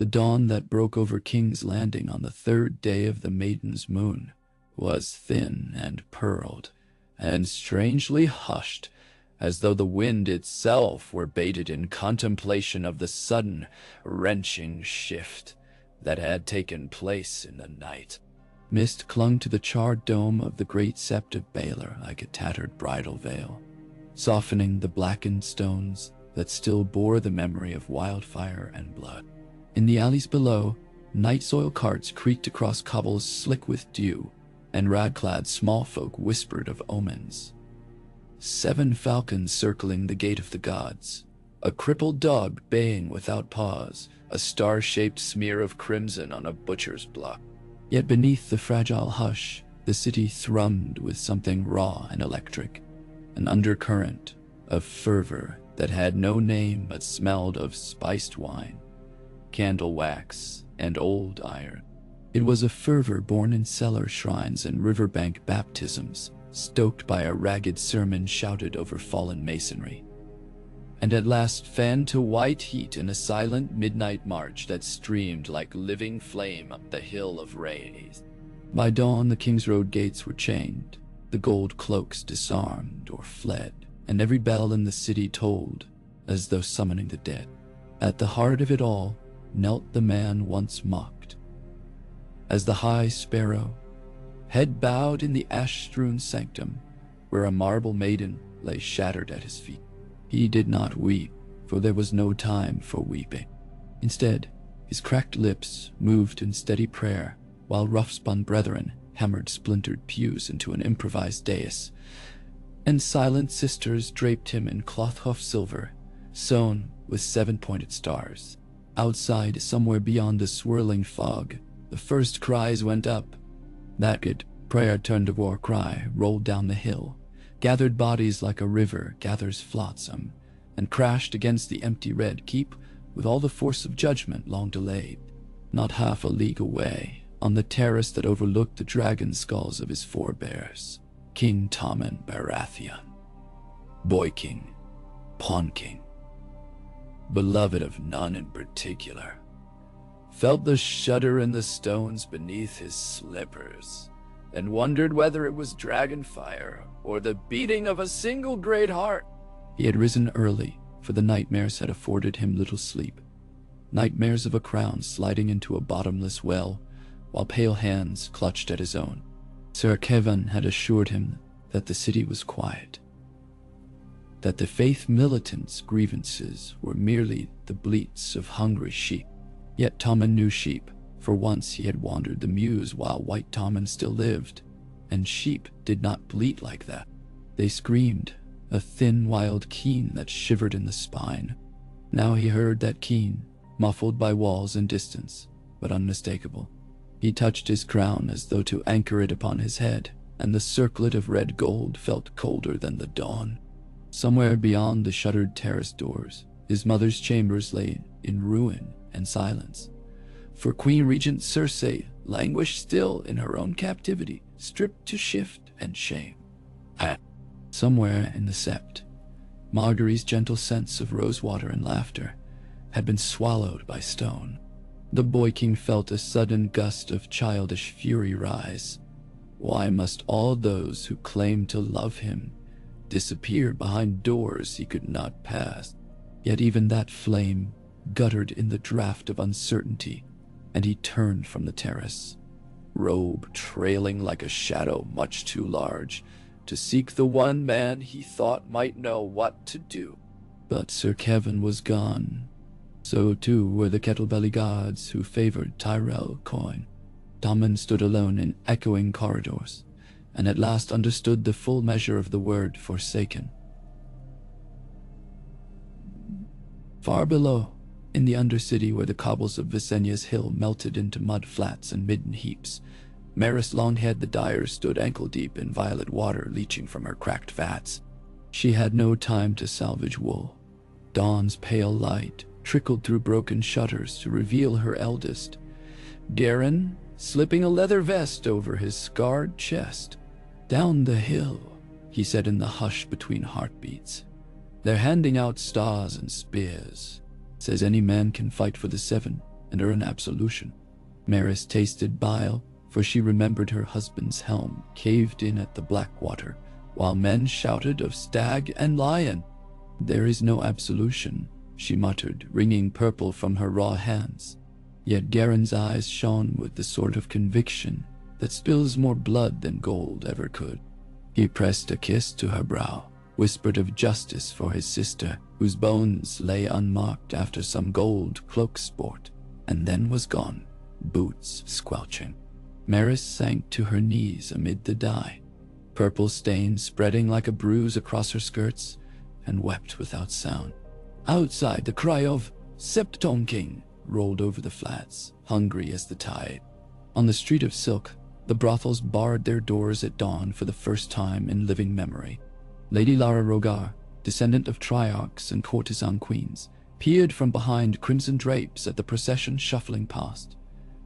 The dawn that broke over King's Landing on the third day of the Maiden's Moon was thin and pearled, and strangely hushed, as though the wind itself were baited in contemplation of the sudden, wrenching shift that had taken place in the night. Mist clung to the charred dome of the great sept of Baylor like a tattered bridal veil, softening the blackened stones that still bore the memory of wildfire and blood. In the alleys below, night soil carts creaked across cobbles slick with dew, and rag-clad small folk whispered of omens. 7 falcons circling the gate of the gods, a crippled dog baying without pause, a star-shaped smear of crimson on a butcher's block. Yet beneath the fragile hush, the city thrummed with something raw and electric, an undercurrent of fervor that had no name but smelled of spiced wine, candle wax, and old iron. It was a fervor born in cellar shrines and riverbank baptisms, stoked by a ragged sermon shouted over fallen masonry, and at last fanned to white heat in a silent midnight march that streamed like living flame up the hill of rays. By dawn, the King's Road gates were chained, the gold cloaks disarmed or fled, and every bell in the city tolled, as though summoning the dead. At the heart of it all knelt the man once mocked. As the high sparrow, head bowed in the ash-strewn sanctum, where a marble maiden lay shattered at his feet, he did not weep, for there was no time for weeping. Instead, his cracked lips moved in steady prayer, while rough-spun brethren hammered splintered pews into an improvised dais, and silent sisters draped him in cloth-hoofed silver, sewn with 7-pointed stars. Outside, somewhere beyond the swirling fog, the first cries went up. That good prayer turned to war cry, rolled down the hill, gathered bodies like a river gathers flotsam, and crashed against the empty red keep with all the force of judgment long delayed. Not half a league away, on the terrace that overlooked the dragon skulls of his forebears, King Tommen Baratheon, Boy King, Pawn King, beloved of none in particular, felt the shudder in the stones beneath his slippers, and wondered whether it was dragon fire or the beating of a single great heart. He had risen early, for the nightmares had afforded him little sleep. Nightmares of a crown sliding into a bottomless well, while pale hands clutched at his own. Sir Kevin had assured him that the city was quiet, that the faith militants' grievances were merely the bleats of hungry sheep. Yet Tommen knew sheep, for once he had wandered the mews while White Tommen still lived, and sheep did not bleat like that. They screamed, a thin wild keen that shivered in the spine. Now he heard that keen, muffled by walls and distance, but unmistakable. He touched his crown as though to anchor it upon his head, and the circlet of red gold felt colder than the dawn. Somewhere beyond the shuttered terrace doors, his mother's chambers lay in ruin and silence, for Queen Regent Cersei languished still in her own captivity, stripped to shift and shame. Somewhere in the sept, Margaery's gentle sense of rosewater and laughter had been swallowed by stone. The Boy King felt a sudden gust of childish fury rise. Why must all those who claimed to love him disappear behind doors he could not pass? Yet even that flame guttered in the draught of uncertainty, and he turned from the terrace, robe trailing like a shadow much too large, to seek the one man he thought might know what to do. But Sir Kevin was gone. So too were the Kettlebelly gods who favored Tyrell coin. Tommen stood alone in echoing corridors, and at last understood the full measure of the word forsaken. Far below, in the undercity where the cobbles of Visenya's hill melted into mud flats and midden heaps, Maris Longhead the Dyer stood ankle-deep in violet water leaching from her cracked vats. She had no time to salvage wool. Dawn's pale light trickled through broken shutters to reveal her eldest, Garen, slipping a leather vest over his scarred chest. "Down the hill," he said in the hush between heartbeats. "They're handing out stars and spears. Says any man can fight for the 7, and earn absolution. Maris tasted bile, for she remembered her husband's helm caved in at the Blackwater, while men shouted of stag and lion. "There is no absolution," she muttered, wringing purple from her raw hands. Yet Garen's eyes shone with the sort of conviction that spills more blood than gold ever could. He pressed a kiss to her brow, whispered of justice for his sister, whose bones lay unmarked after some gold cloak sport, and then was gone, boots squelching. Maris sank to her knees amid the dye, purple stains spreading like a bruise across her skirts, and wept without sound. Outside, the cry of "Septon King" rolled over the flats, hungry as the tide. On the street of silk, the brothels barred their doors at dawn for the first time in living memory. Lady Lara Rogar, descendant of triarchs and courtesan queens, peered from behind crimson drapes at the procession shuffling past.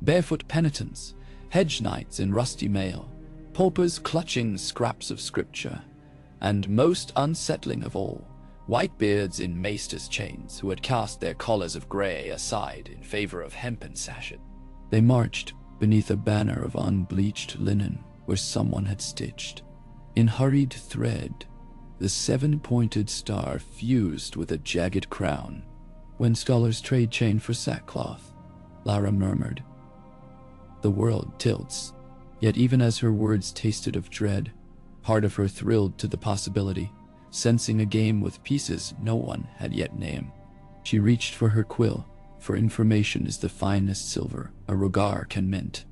Barefoot penitents, hedge knights in rusty mail, paupers clutching scraps of scripture, and most unsettling of all, whitebeards in maesters' chains who had cast their collars of grey aside in favor of hempen sashes. They marched beneath a banner of unbleached linen where someone had stitched, in hurried thread, the seven-pointed star fused with a jagged crown. "When scholars trade chain for sackcloth," Lara murmured. "The world tilts." Yet even as her words tasted of dread, part of her thrilled to the possibility, sensing a game with pieces no one had yet named. She reached for her quill, for information is the finest silver a Rogar can mint,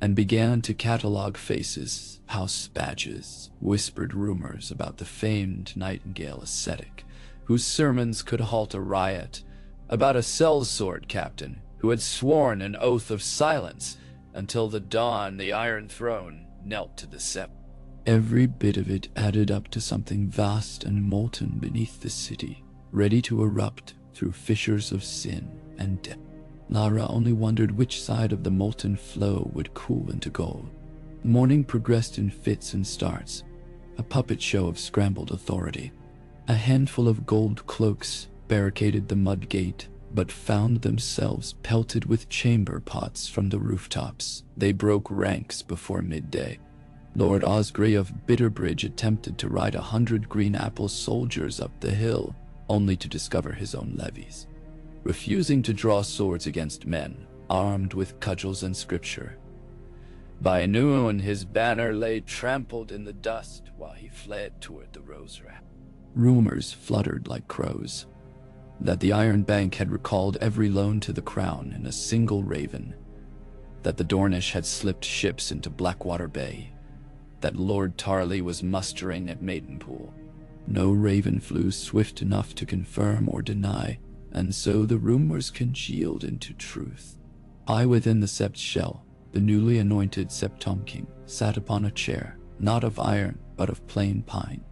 and began to catalogue faces, house badges, whispered rumors about the famed Nightingale ascetic, whose sermons could halt a riot, about a sellsword captain who had sworn an oath of silence until the dawn the Iron Throne knelt to the scepter. Every bit of it added up to something vast and molten beneath the city, ready to erupt through fissures of sin and death. Lara only wondered which side of the molten flow would cool into gold. Morning progressed in fits and starts, a puppet show of scrambled authority. A handful of gold cloaks barricaded the mud gate, but found themselves pelted with chamber pots from the rooftops. They broke ranks before midday. Lord Osgray of Bitterbridge attempted to ride 100 green apple soldiers up the hill, only to discover his own levies, refusing to draw swords against men armed with cudgels and scripture. By noon, his banner lay trampled in the dust while he fled toward the Rose Raft. Rumors fluttered like crows that the Iron Bank had recalled every loan to the crown in a single raven, that the Dornish had slipped ships into Blackwater Bay, that Lord Tarley was mustering at Maidenpool. No raven flew swift enough to confirm or deny, and so the rumors congealed into truth. High within the Sept shell, the newly anointed Septon King sat upon a chair, not of iron, but of plain pine,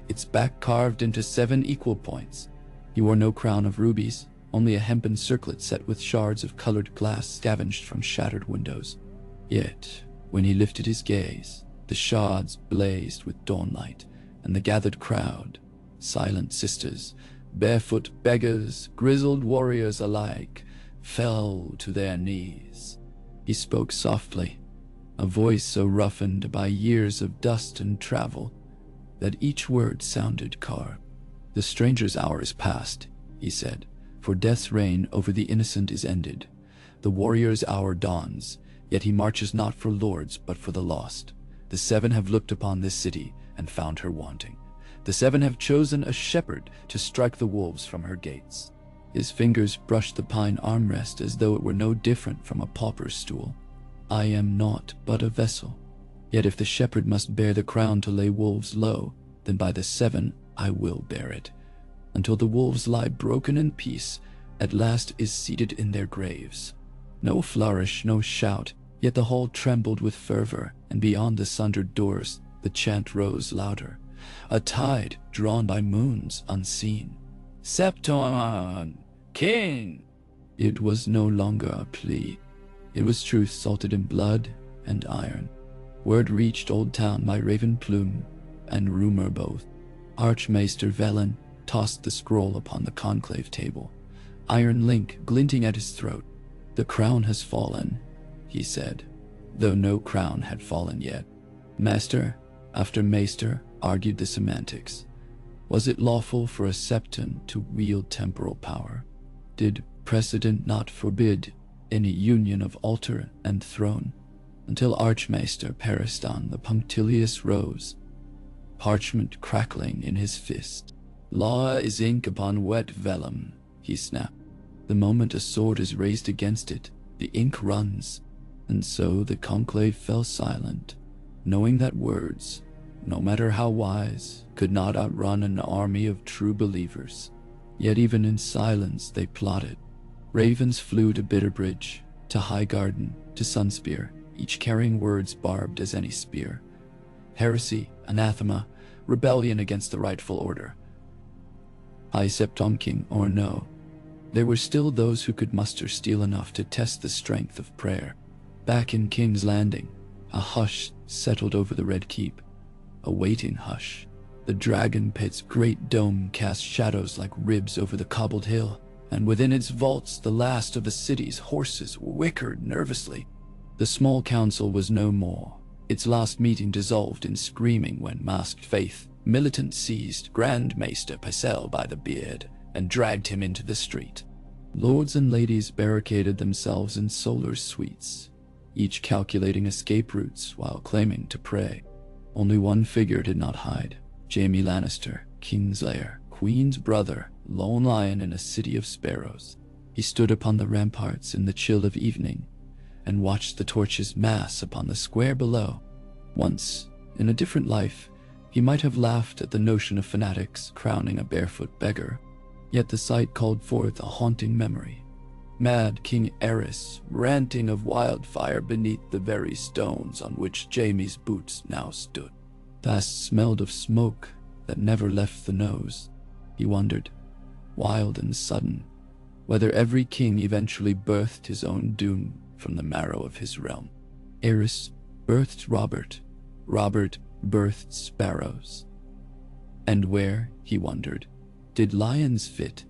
its back carved into 7 equal points. He wore no crown of rubies, only a hempen circlet set with shards of colored glass scavenged from shattered windows. Yet, when he lifted his gaze, the shards blazed with dawnlight, and the gathered crowd, silent sisters, barefoot beggars, grizzled warriors alike, fell to their knees. He spoke softly, a voice so roughened by years of dust and travel that each word sounded carved. "The stranger's hour is past," he said, "for death's reign over the innocent is ended. The warrior's hour dawns, yet he marches not for lords but for the lost. The 7 have looked upon this city and found her wanting. The 7 have chosen a shepherd to strike the wolves from her gates." His fingers brushed the pine armrest as though it were no different from a pauper's stool. "I am naught but a vessel. Yet if the shepherd must bear the crown to lay wolves low, then by the 7 I will bear it, until the wolves lie broken in peace, at last is seated in their graves." No flourish, no shout, yet the hall trembled with fervor, and beyond the sundered doors the chant rose louder, a tide drawn by moons unseen. "Septon King!" It was no longer a plea. It was truth salted in blood and iron. Word reached Old Town by raven plume and rumor both. Archmaester Velen tossed the scroll upon the conclave table, iron link glinting at his throat. "The crown has fallen," he said, though no crown had fallen yet. Master after maester argued the semantics. Was it lawful for a septon to wield temporal power? Did precedent not forbid any union of altar and throne? Until Archmaester Periston the punctilious rose, parchment crackling in his fist. "Law is ink upon wet vellum," he snapped. "The moment a sword is raised against it, the ink runs." And so the conclave fell silent, knowing that words, no matter how wise, could not outrun an army of true believers. Yet even in silence they plotted. Ravens flew to Bitterbridge, to Highgarden, to Sunspear, each carrying words barbed as any spear. Heresy, anathema, rebellion against the rightful order. High Septon King or no, there were still those who could muster steel enough to test the strength of prayer. Back in King's Landing, a hush settled over the Red Keep, a waiting hush. The Dragon Pit's great dome cast shadows like ribs over the cobbled hill, and within its vaults the last of the city's horses whickered nervously. The small council was no more. Its last meeting dissolved in screaming when masked Faith Militant seized Grand Maester Purcell by the beard and dragged him into the street. Lords and ladies barricaded themselves in solar suites, each calculating escape routes while claiming to pray. Only one figure did not hide: Jaime Lannister, Kingslayer, Queen's brother, lone lion in a city of sparrows. He stood upon the ramparts in the chill of evening and watched the torches mass upon the square below. Once, in a different life, he might have laughed at the notion of fanatics crowning a barefoot beggar, yet the sight called forth a haunting memory. Mad King Aerys ranting of wildfire beneath the very stones on which Jaime's boots now stood. Vast smelled of smoke that never left the nose. He wondered, wild and sudden, whether every king eventually birthed his own doom from the marrow of his realm. Aerys birthed Robert. Robert birthed sparrows. And where, he wondered, did lions fit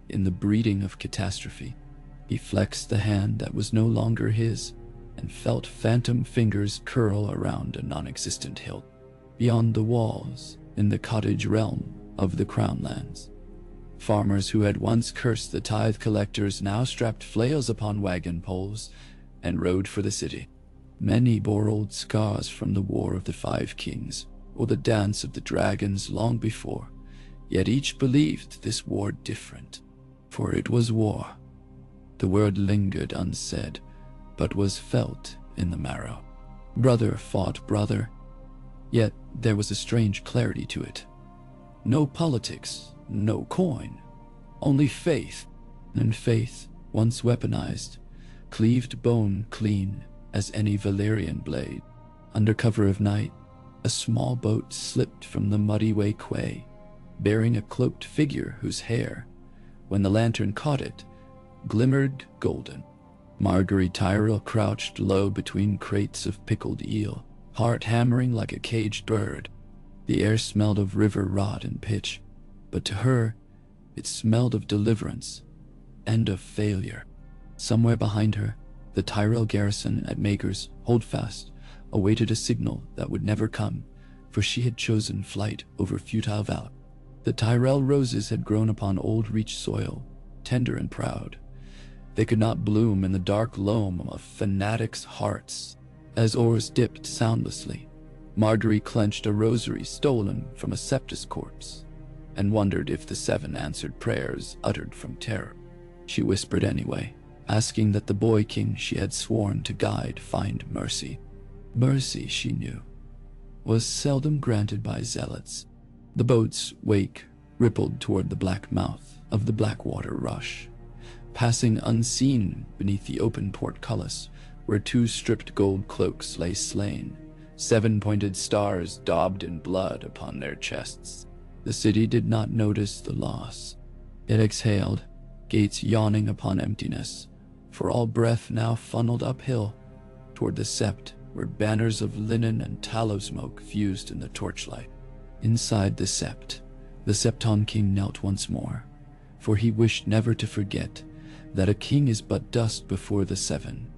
in the breeding of catastrophe? He flexed the hand that was no longer his and felt phantom fingers curl around a non-existent hilt. Beyond the walls, in the cottage realm of the Crownlands, farmers who had once cursed the tithe collectors now strapped flails upon wagon poles and rode for the city. Many bore old scars from the War of the Five Kings or the Dance of the Dragons long before, yet each believed this war different, for it was war. The word lingered unsaid, but was felt in the marrow. Brother fought brother, yet there was a strange clarity to it. No politics, no coin, only faith, and faith, once weaponized, cleaved bone clean as any Valyrian blade. Under cover of night, a small boat slipped from the muddy way quay, bearing a cloaked figure whose hair, when the lantern caught it, glimmered golden. Margaery Tyrell crouched low between crates of pickled eel, heart hammering like a caged bird. The air smelled of river rot and pitch, but to her, it smelled of deliverance and of failure. Somewhere behind her, the Tyrell garrison at Maker's Holdfast awaited a signal that would never come, for she had chosen flight over futile valor. The Tyrell roses had grown upon old Reach soil, tender and proud. They could not bloom in the dark loam of fanatics' hearts. As oars dipped soundlessly, Margaery clenched a rosary stolen from a Septus corpse and wondered if the seven answered prayers uttered from terror. She whispered anyway, asking that the boy king she had sworn to guide find mercy. Mercy, she knew, was seldom granted by zealots. The boat's wake rippled toward the black mouth of the Blackwater Rush, passing unseen beneath the open portcullis where two stripped gold cloaks lay slain, 7-pointed stars daubed in blood upon their chests. The city did not notice the loss. It exhaled, gates yawning upon emptiness, for all breath now funneled uphill toward the sept where banners of linen and tallow smoke fused in the torchlight. Inside the sept, the Septon King knelt once more, for he wished never to forget that a king is but dust before the seven.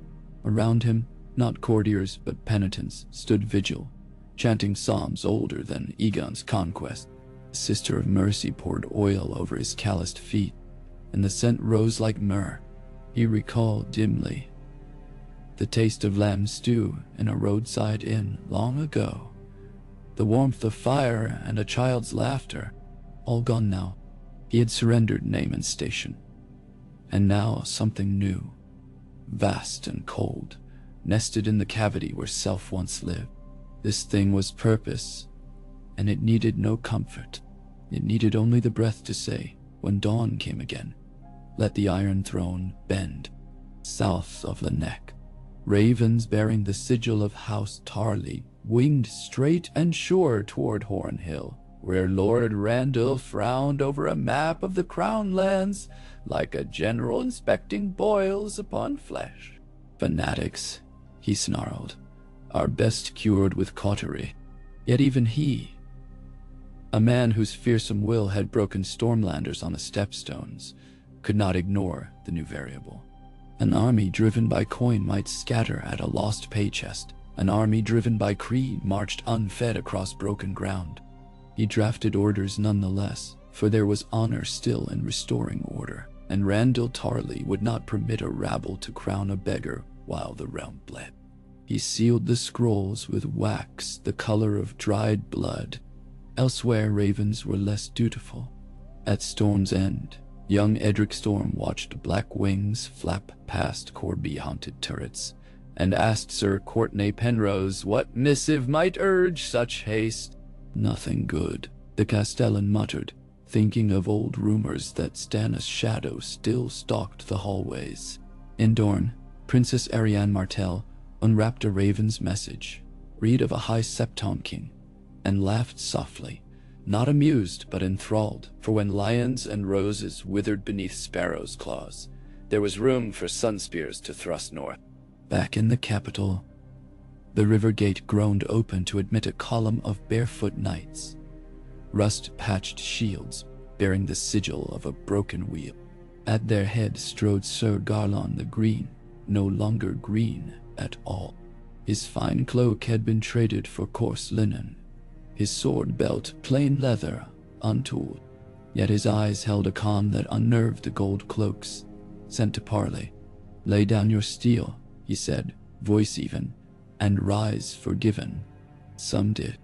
Around him, not courtiers but penitents, stood vigil, chanting psalms older than Egon's conquest. The Sister of Mercy poured oil over his calloused feet, and the scent rose like myrrh. He recalled dimly the taste of lamb stew in a roadside inn long ago, the warmth of fire and a child's laughter, all gone now. He had surrendered name and station, and now something new, vast and cold, nested in the cavity where self once lived. This thing was purpose, and it needed no comfort. It needed only the breath to say, when dawn came again, let the Iron Throne bend. South of the neck, ravens bearing the sigil of House Tarley winged straight and sure toward Horn Hill, where Lord Randall frowned over a map of the Crown lands like a general inspecting boils upon flesh. Fanatics, he snarled, are best cured with cautery. Yet even he, a man whose fearsome will had broken Stormlanders on the stepstones, could not ignore the new variable. An army driven by coin might scatter at a lost pay chest. An army driven by creed marched unfed across broken ground. He drafted orders nonetheless, for there was honor still in restoring order, and Randall Tarley would not permit a rabble to crown a beggar while the realm bled. He sealed the scrolls with wax the color of dried blood. Elsewhere ravens were less dutiful. At Storm's End, young Edric Storm watched black wings flap past Corby-haunted turrets, and asked Sir Courtenay Penrose what missive might urge such haste. Nothing good, the Castellan muttered, thinking of old rumors that Stannis' shadow still stalked the hallways. In Dorne, Princess Arianne Martell unwrapped a raven's message, read of a high Septon king, and laughed softly, not amused but enthralled, for when lions and roses withered beneath sparrows' claws, there was room for sun spears to thrust north. Back in the capital, the river gate groaned open to admit a column of barefoot knights, rust-patched shields bearing the sigil of a broken wheel. At their head strode Sir Garlon the Green, no longer green at all. His fine cloak had been traded for coarse linen, his sword belt plain leather, untooled. Yet his eyes held a calm that unnerved the gold cloaks sent to parley. "Lay down your steel," he said, voice even, "and rise forgiven." Some did.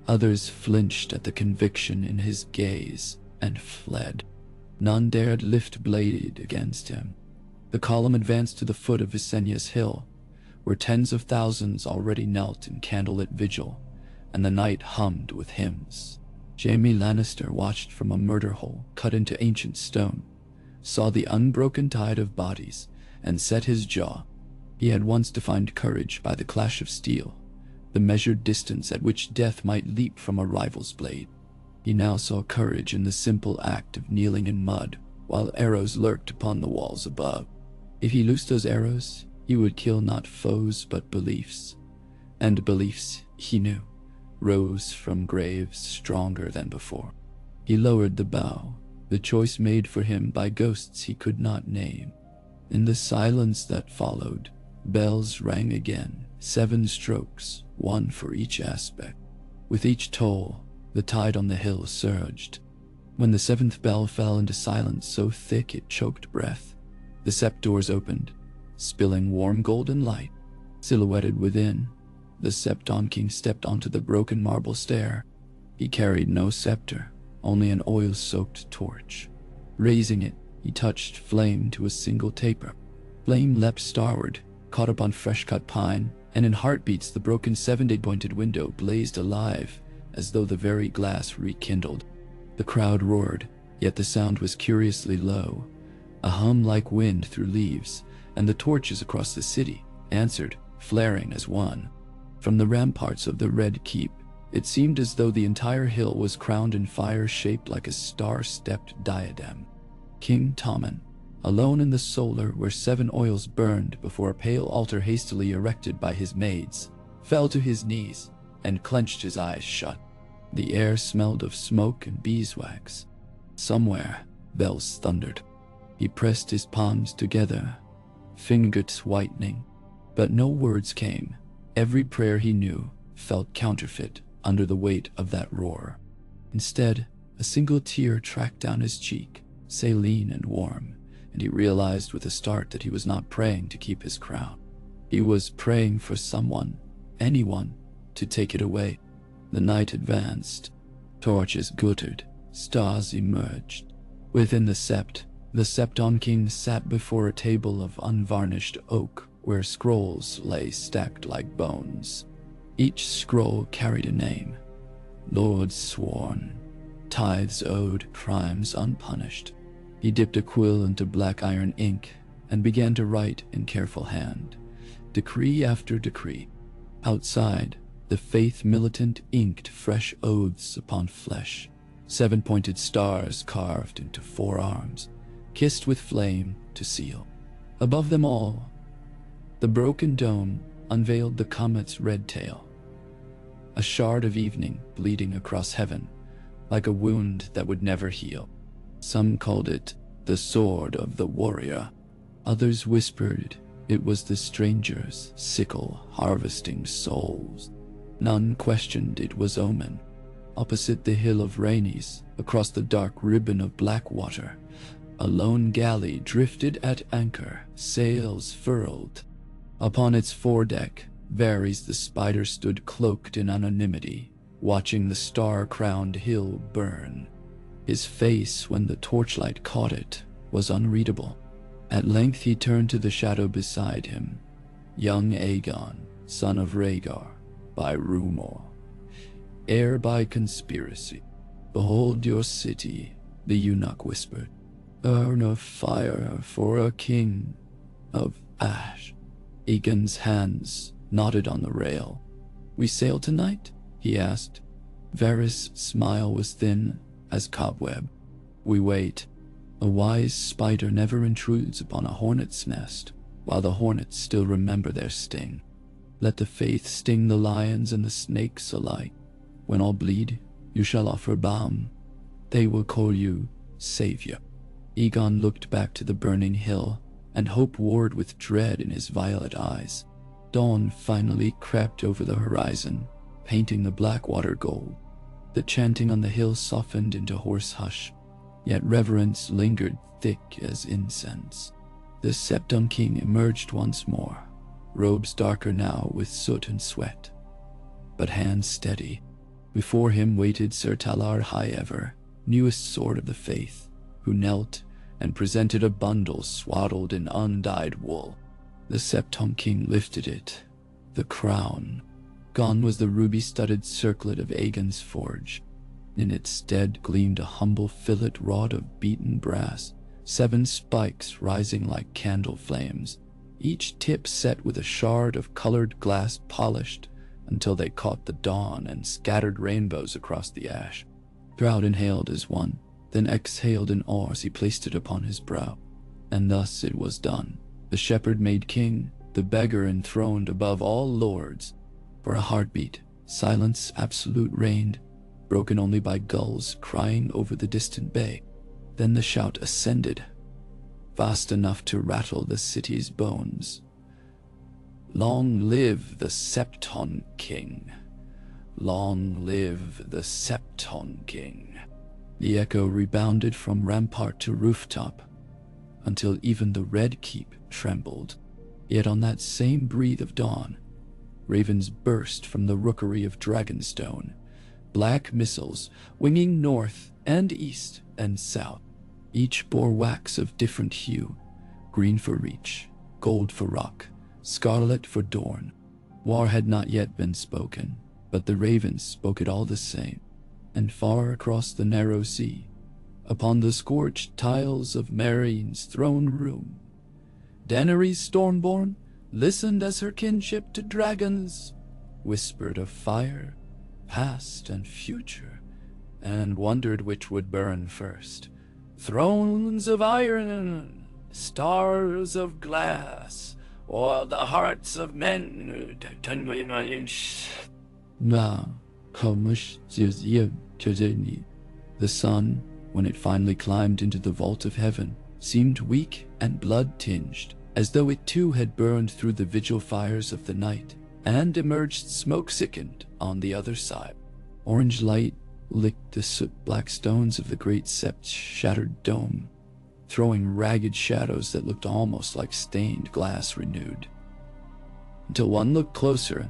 Others flinched at the conviction in his gaze and fled. None dared lift blade against him. The column advanced to the foot of Visenya's hill, where tens of thousands already knelt in candlelit vigil, and the night hummed with hymns. Jaime Lannister watched from a murder hole cut into ancient stone, saw the unbroken tide of bodies, and set his jaw. He had once defined courage by the clash of steel, the measured distance at which death might leap from a rival's blade. He now saw courage in the simple act of kneeling in mud while arrows lurked upon the walls above. If he loosed those arrows, he would kill not foes but beliefs. And beliefs, he knew, rose from graves stronger than before. He lowered the bow, the choice made for him by ghosts he could not name. In the silence that followed, bells rang again, 7 strokes, one for each aspect. With each toll, the tide on the hill surged. When the 7th bell fell into silence so thick it choked breath, the sept doors opened, spilling warm golden light. Silhouetted within, the Septon King stepped onto the broken marble stair. He carried no scepter, only an oil-soaked torch. Raising it, he touched flame to a single taper. Flame leapt starward, caught upon fresh-cut pine, and in heartbeats the broken 7-pointed window blazed alive, as though the very glass rekindled. The crowd roared, yet the sound was curiously low, a hum like wind through leaves, and the torches across the city answered, flaring as one. From the ramparts of the Red Keep, it seemed as though the entire hill was crowned in fire shaped like a star-stepped diadem. King Tommen, alone in the solar where 7 oils burned before a pale altar hastily erected by his maids, fell to his knees and clenched his eyes shut. The air smelled of smoke and beeswax. Somewhere, bells thundered. He pressed his palms together, fingers whitening, but no words came. Every prayer he knew felt counterfeit under the weight of that roar. Instead, a single tear tracked down his cheek, saline and warm, and he realized with a start that he was not praying to keep his crown. He was praying for someone, anyone, to take it away. The night advanced. Torches glittered. Stars emerged. Within the sept, the Septon king sat before a table of unvarnished oak where scrolls lay stacked like bones. Each scroll carried a name. Lords sworn, tithes owed, crimes unpunished. He dipped a quill into black iron ink and began to write in careful hand, decree after decree. Outside, the faith militant inked fresh oaths upon flesh, 7-pointed stars carved into 4 arms, kissed with flame to seal. Above them all, the broken dome unveiled the comet's red tail, a shard of evening bleeding across heaven, like a wound that would never heal. Some called it the sword of the warrior. Others whispered it was the stranger's sickle harvesting souls. None questioned it was omen. Opposite the hill of Rainies, across the dark ribbon of black water, a lone galley drifted at anchor, sails furled. Upon its foredeck, Varys the spider stood cloaked in anonymity, watching the star-crowned hill burn. His face, when the torchlight caught it, was unreadable. At length he turned to the shadow beside him. Young Aegon, son of Rhaegar, by rumor, heir by conspiracy. Behold your city, the eunuch whispered. Urn of fire for a king of ash. Aegon's hands knotted on the rail. We sail tonight? He asked. Varys' smile was thin as cobweb. We wait. A wise spider never intrudes upon a hornet's nest, while the hornets still remember their sting. Let the faith sting the lions and the snakes alike. When all bleed, you shall offer balm. They will call you savior. Aegon looked back to the burning hill, and hope warred with dread in his violet eyes. Dawn finally crept over the horizon, painting the black water gold. The chanting on the hill softened into hoarse hush, yet reverence lingered thick as incense. The Septon king emerged once more, robes darker now with soot and sweat, but hands steady. Before him waited Sir Talar Highever, newest sword of the faith, who knelt and presented a bundle swaddled in undyed wool. The Septon king lifted it, the crown. Gone was the ruby-studded circlet of Aegon's forge. In its stead gleamed a humble fillet wrought of beaten brass, 7 spikes rising like candle flames, each tip set with a shard of colored glass polished until they caught the dawn and scattered rainbows across the ash. Proud inhaled as one, then exhaled in awe as he placed it upon his brow. And thus it was done. The shepherd made king, the beggar enthroned above all lords. For a heartbeat, silence absolute reigned, broken only by gulls crying over the distant bay. Then the shout ascended, vast enough to rattle the city's bones. Long live the Septon king! Long live the Septon king! The echo rebounded from rampart to rooftop, until even the Red Keep trembled. Yet on that same breath of dawn, ravens burst from the rookery of Dragonstone, black missiles winging north and east and south. Each bore wax of different hue, green for reach, gold for rock, scarlet for dawn. War had not yet been spoken, but the ravens spoke it all the same. And far across the narrow sea, upon the scorched tiles of Meereen's throne room, Daenerys Stormborn listened as her kinship to dragons whispered of fire, past and future, and wondered which would burn first. Thrones of iron, stars of glass, or the hearts of men. The sun, when it finally climbed into the vault of heaven, seemed weak and blood-tinged, as though it too had burned through the vigil fires of the night, and emerged smoke-sickened on the other side. Orange light licked the soot-black stones of the great Sept's shattered dome, throwing ragged shadows that looked almost like stained glass renewed. Until one looked closer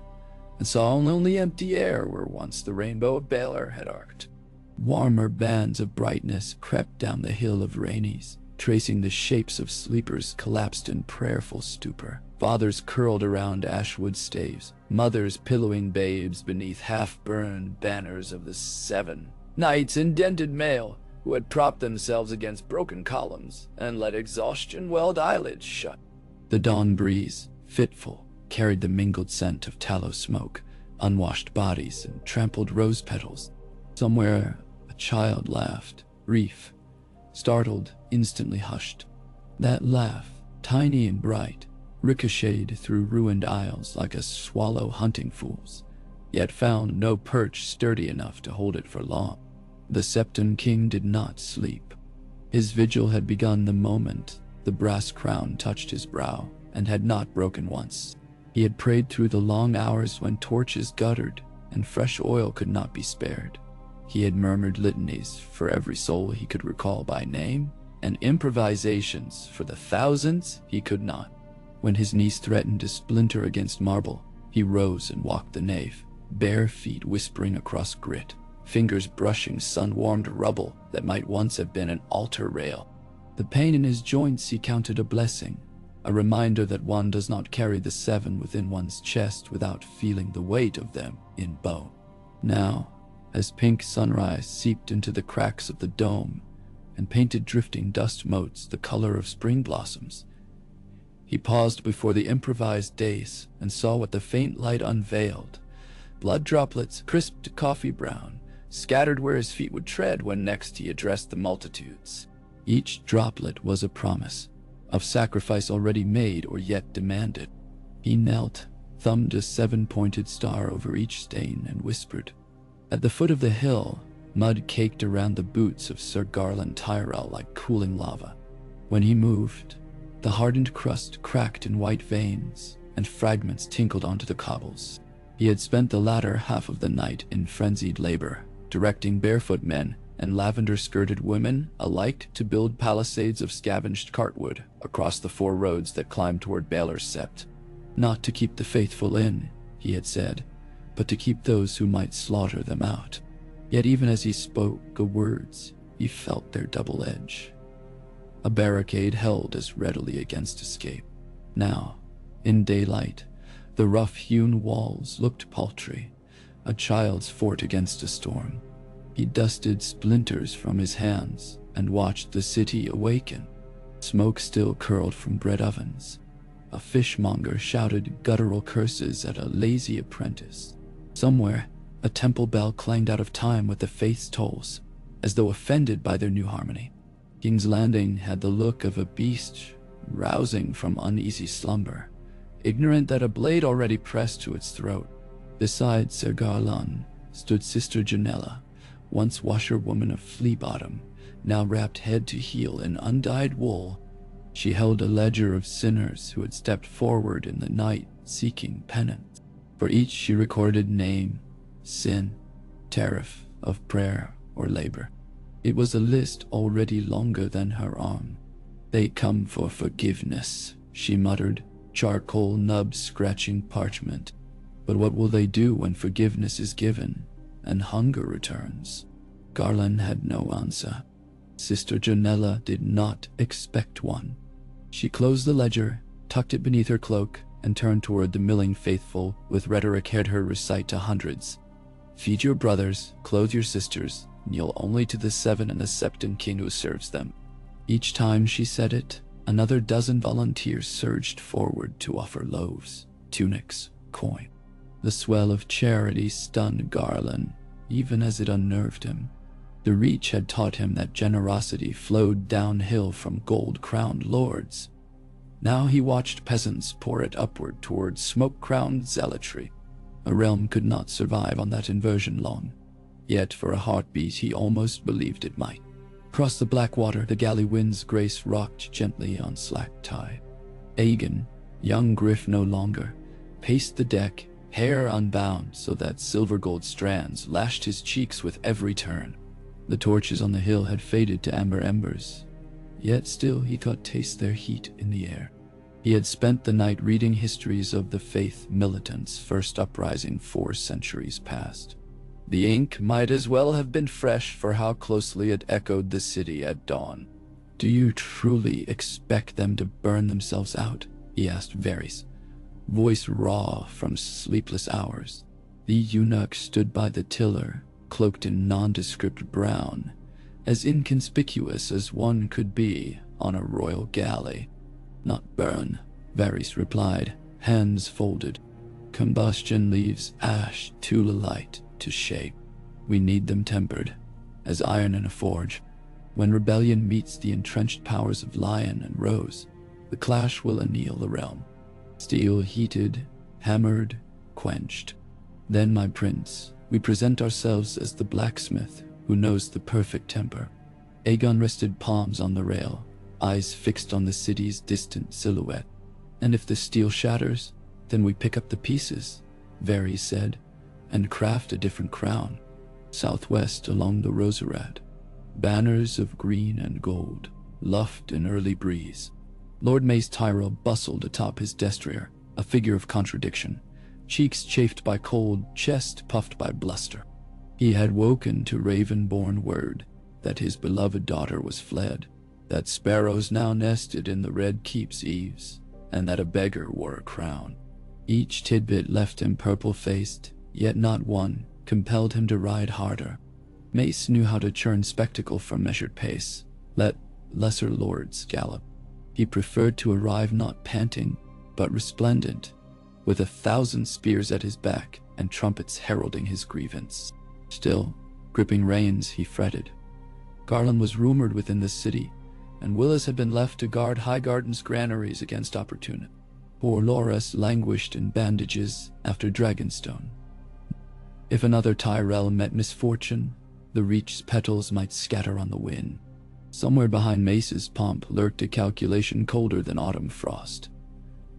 and saw only empty air where once the rainbow of Baelor had arced. Warmer bands of brightness crept down the hill of Rainies, tracing the shapes of sleepers collapsed in prayerful stupor. Fathers curled around ashwood staves, mothers pillowing babes beneath half-burned banners of the Seven. Knights in dented mail, who had propped themselves against broken columns and let exhaustion weld eyelids shut. The dawn breeze, fitful, carried the mingled scent of tallow smoke, unwashed bodies, and trampled rose petals. Somewhere, a child laughed, brief, startled, instantly hushed. That laugh, tiny and bright, ricocheted through ruined aisles like a swallow hunting fools, yet found no perch sturdy enough to hold it for long. The Septon king did not sleep. His vigil had begun the moment the brass crown touched his brow, and had not broken once. He had prayed through the long hours when torches guttered and fresh oil could not be spared. He had murmured litanies for every soul he could recall by name, and improvisations for the thousands he could not. When his knees threatened to splinter against marble, he rose and walked the nave, bare feet whispering across grit, fingers brushing sun-warmed rubble that might once have been an altar rail. The pain in his joints he counted a blessing, a reminder that one does not carry the seven within one's chest without feeling the weight of them in bone. Now, as pink sunrise seeped into the cracks of the dome and painted drifting dust motes the color of spring blossoms, he paused before the improvised dais and saw what the faint light unveiled. Blood droplets, crisp to coffee brown, scattered where his feet would tread when next he addressed the multitudes. Each droplet was a promise of sacrifice already made or yet demanded. He knelt, thumbed a seven-pointed star over each stain, and whispered. At the foot of the hill, mud caked around the boots of Sir Garland Tyrell like cooling lava. When he moved, the hardened crust cracked in white veins, and fragments tinkled onto the cobbles. He had spent the latter half of the night in frenzied labor, directing barefoot men and lavender-skirted women alike to build palisades of scavenged cartwood across the 4 roads that climbed toward Baelor's Sept. Not to keep the faithful in, he had said, but to keep those who might slaughter them out. Yet even as he spoke the words, he felt their double edge. A barricade held as readily against escape. Now, in daylight, the rough-hewn walls looked paltry, a child's fort against a storm. He dusted splinters from his hands and watched the city awaken. Smoke still curled from bread ovens. A fishmonger shouted guttural curses at a lazy apprentice. Somewhere, a temple bell clanged out of time with the faith's tolls, as though offended by their new harmony. King's Landing had the look of a beast rousing from uneasy slumber, ignorant that a blade already pressed to its throat. Beside Sir Garland stood Sister Janella, once washerwoman of Flea Bottom, now wrapped head to heel in undyed wool. She held a ledger of sinners who had stepped forward in the night seeking penance. For each she recorded name, sin, tariff of prayer or labor. It was a list already longer than her arm. "They come for forgiveness," she muttered, charcoal nubs scratching parchment. "But what will they do when forgiveness is given and hunger returns?" Garland had no answer. Sister Janella did not expect one. She closed the ledger, tucked it beneath her cloak, and turned toward the milling faithful with rhetoric heard her recite to hundreds. "Feed your brothers, clothe your sisters, kneel only to the seven and the Septon king who serves them." Each time she said it, another dozen volunteers surged forward to offer loaves, tunics, coin. The swell of charity stunned Garland, even as it unnerved him. The Reach had taught him that generosity flowed downhill from gold-crowned lords. Now he watched peasants pour it upward towards smoke-crowned zealotry. A realm could not survive on that inversion long, yet for a heartbeat he almost believed it might. Across the black water, the galley wind's grace rocked gently on slack tide. Aegon, young Griff no longer, paced the deck, hair unbound so that silver-gold strands lashed his cheeks with every turn. The torches on the hill had faded to amber embers, yet still he could taste their heat in the air. He had spent the night reading histories of the faith militants' first uprising 4 centuries past. The ink might as well have been fresh for how closely it echoed the city at dawn. "Do you truly expect them to burn themselves out?" he asked Varys, voice raw from sleepless hours. The eunuch stood by the tiller, cloaked in nondescript brown, as inconspicuous as one could be on a royal galley. "Not burn," Varys replied, hands folded. "Combustion leaves ash too light to shape. We need them tempered, as iron in a forge. When rebellion meets the entrenched powers of Lion and Rose, the clash will anneal the realm. Steel heated, hammered, quenched. Then, my prince, we present ourselves as the blacksmith who knows the perfect temper." Aegon rested palms on the rail, eyes fixed on the city's distant silhouette. "And if the steel shatters, then we pick up the pieces," Varys said, "and craft a different crown. Southwest along the Rosarat, banners of green and gold, luffed in early breeze." Lord Mace Tyrell bustled atop his destrier, a figure of contradiction, cheeks chafed by cold, chest puffed by bluster. He had woken to raven-born word that his beloved daughter was fled, that sparrows now nested in the Red Keep's eaves, and that a beggar wore a crown. Each tidbit left him purple-faced, yet not one compelled him to ride harder. Mace knew how to churn spectacle from measured pace, let lesser lords gallop. He preferred to arrive not panting, but resplendent, with 1,000 spears at his back and trumpets heralding his grievance. Still, gripping reins, he fretted. Garland was rumored within the city, and Willis had been left to guard Highgarden's granaries against opportunity. Poor Loras languished in bandages after Dragonstone. If another Tyrell met misfortune, the Reach's petals might scatter on the wind. Somewhere behind Mace's pomp lurked a calculation colder than autumn frost.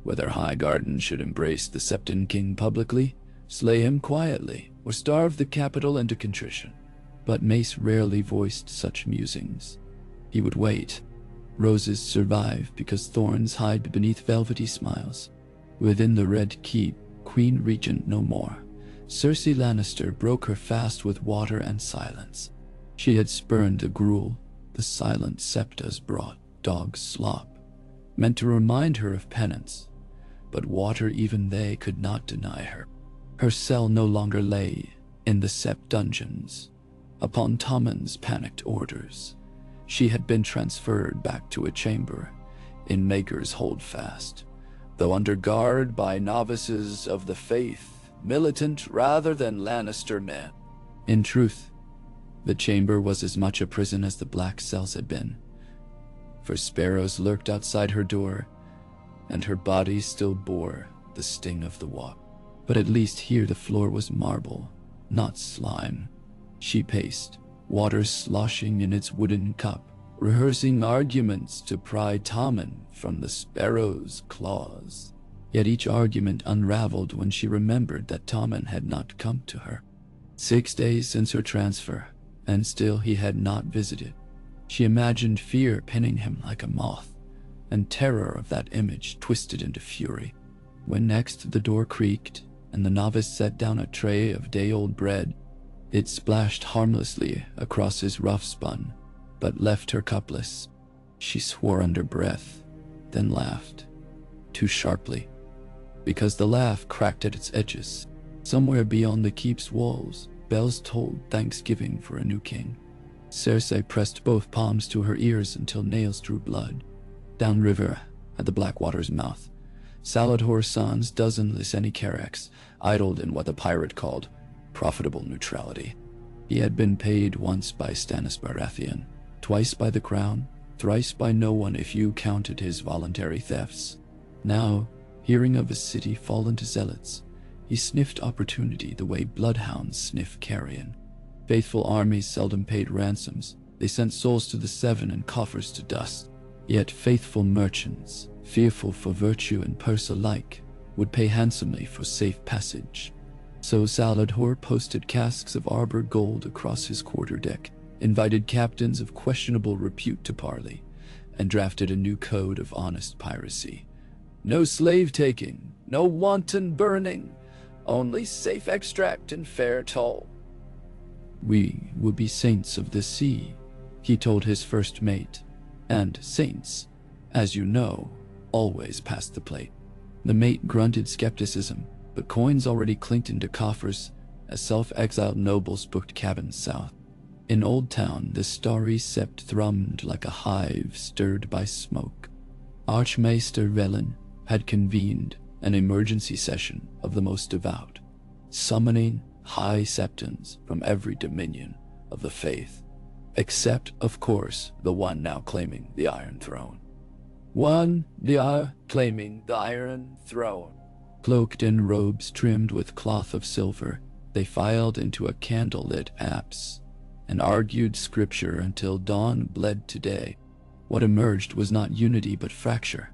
Whether Highgarden should embrace the Septon King publicly, slay him quietly, or starve the capital into contrition. But Mace rarely voiced such musings. He would wait. Roses survive because thorns hide beneath velvety smiles. Within the Red Keep, Queen Regent no more, Cersei Lannister broke her fast with water and silence. She had spurned the gruel the silent septas brought, dog's slop, meant to remind her of penance, but water even they could not deny her. Her cell no longer lay in the Sept dungeons. Upon Tommen's panicked orders, she had been transferred back to a chamber in Maegor's Holdfast, though under guard by novices of the faith, militant rather than Lannister men. In truth, the chamber was as much a prison as the black cells had been, for sparrows lurked outside her door, and her body still bore the sting of the walk. But at least here the floor was marble, not slime. She paced, water sloshing in its wooden cup, rehearsing arguments to pry Tommen from the sparrow's claws. Yet each argument unraveled when she remembered that Tommen had not come to her. 6 days since her transfer, and still he had not visited. She imagined fear pinning him like a moth, and terror of that image twisted into fury. When next the door creaked, and the novice set down a tray of day-old bread, it splashed harmlessly across his rough spun, but left her cupless. She swore under breath, then laughed, too sharply, because the laugh cracked at its edges. Somewhere beyond the keep's walls, bells tolled thanksgiving for a new king. Cersei pressed both palms to her ears until nails drew blood. Downriver, at the Blackwater's mouth, Saladhor San's dozen Lyseni Carracks idled in what the pirate called profitable neutrality. He had been paid once by Stannis Baratheon, twice by the crown, thrice by no one if you counted his voluntary thefts. Now, hearing of a city fallen to zealots, he sniffed opportunity the way bloodhounds sniff carrion. Faithful armies seldom paid ransoms, They sent souls to the seven and coffers to dust. Yet faithful merchants, fearful for virtue and purse alike, would pay handsomely for safe passage. So Saladhor posted casks of arbor gold across his quarterdeck, invited captains of questionable repute to parley, and drafted a new code of honest piracy. No slave-taking, no wanton burning, only safe extract and fair toll. We will be saints of the sea, he told his first mate, and saints, as you know, always pass the plate. The mate grunted skepticism, but coins already clinked into coffers as self-exiled nobles booked cabins south. In Old Town, the starry sept thrummed like a hive stirred by smoke. Archmaester Velen had convened an emergency session of the most devout, summoning high septons from every dominion of the faith, except, of course, the one now claiming the Iron Throne. Claiming the Iron Throne. Cloaked in robes trimmed with cloth of silver, they filed into a candlelit apse and argued scripture until dawn bled to day. What emerged was not unity but fracture.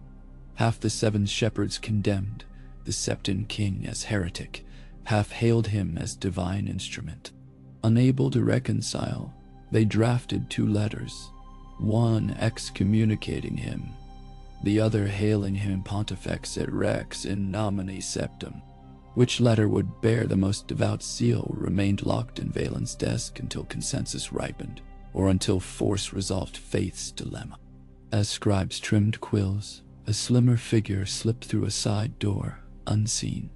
Half the seven shepherds condemned the Septon king as heretic, half hailed him as divine instrument. Unable to reconcile, they drafted two letters, one excommunicating him, the other hailing him Pontifex et Rex in nomine septem. Which letter would bear the most devout seal remained locked in Valen's desk until consensus ripened, or until force resolved faith's dilemma. As scribes trimmed quills, a slimmer figure slipped through a side door, unseen.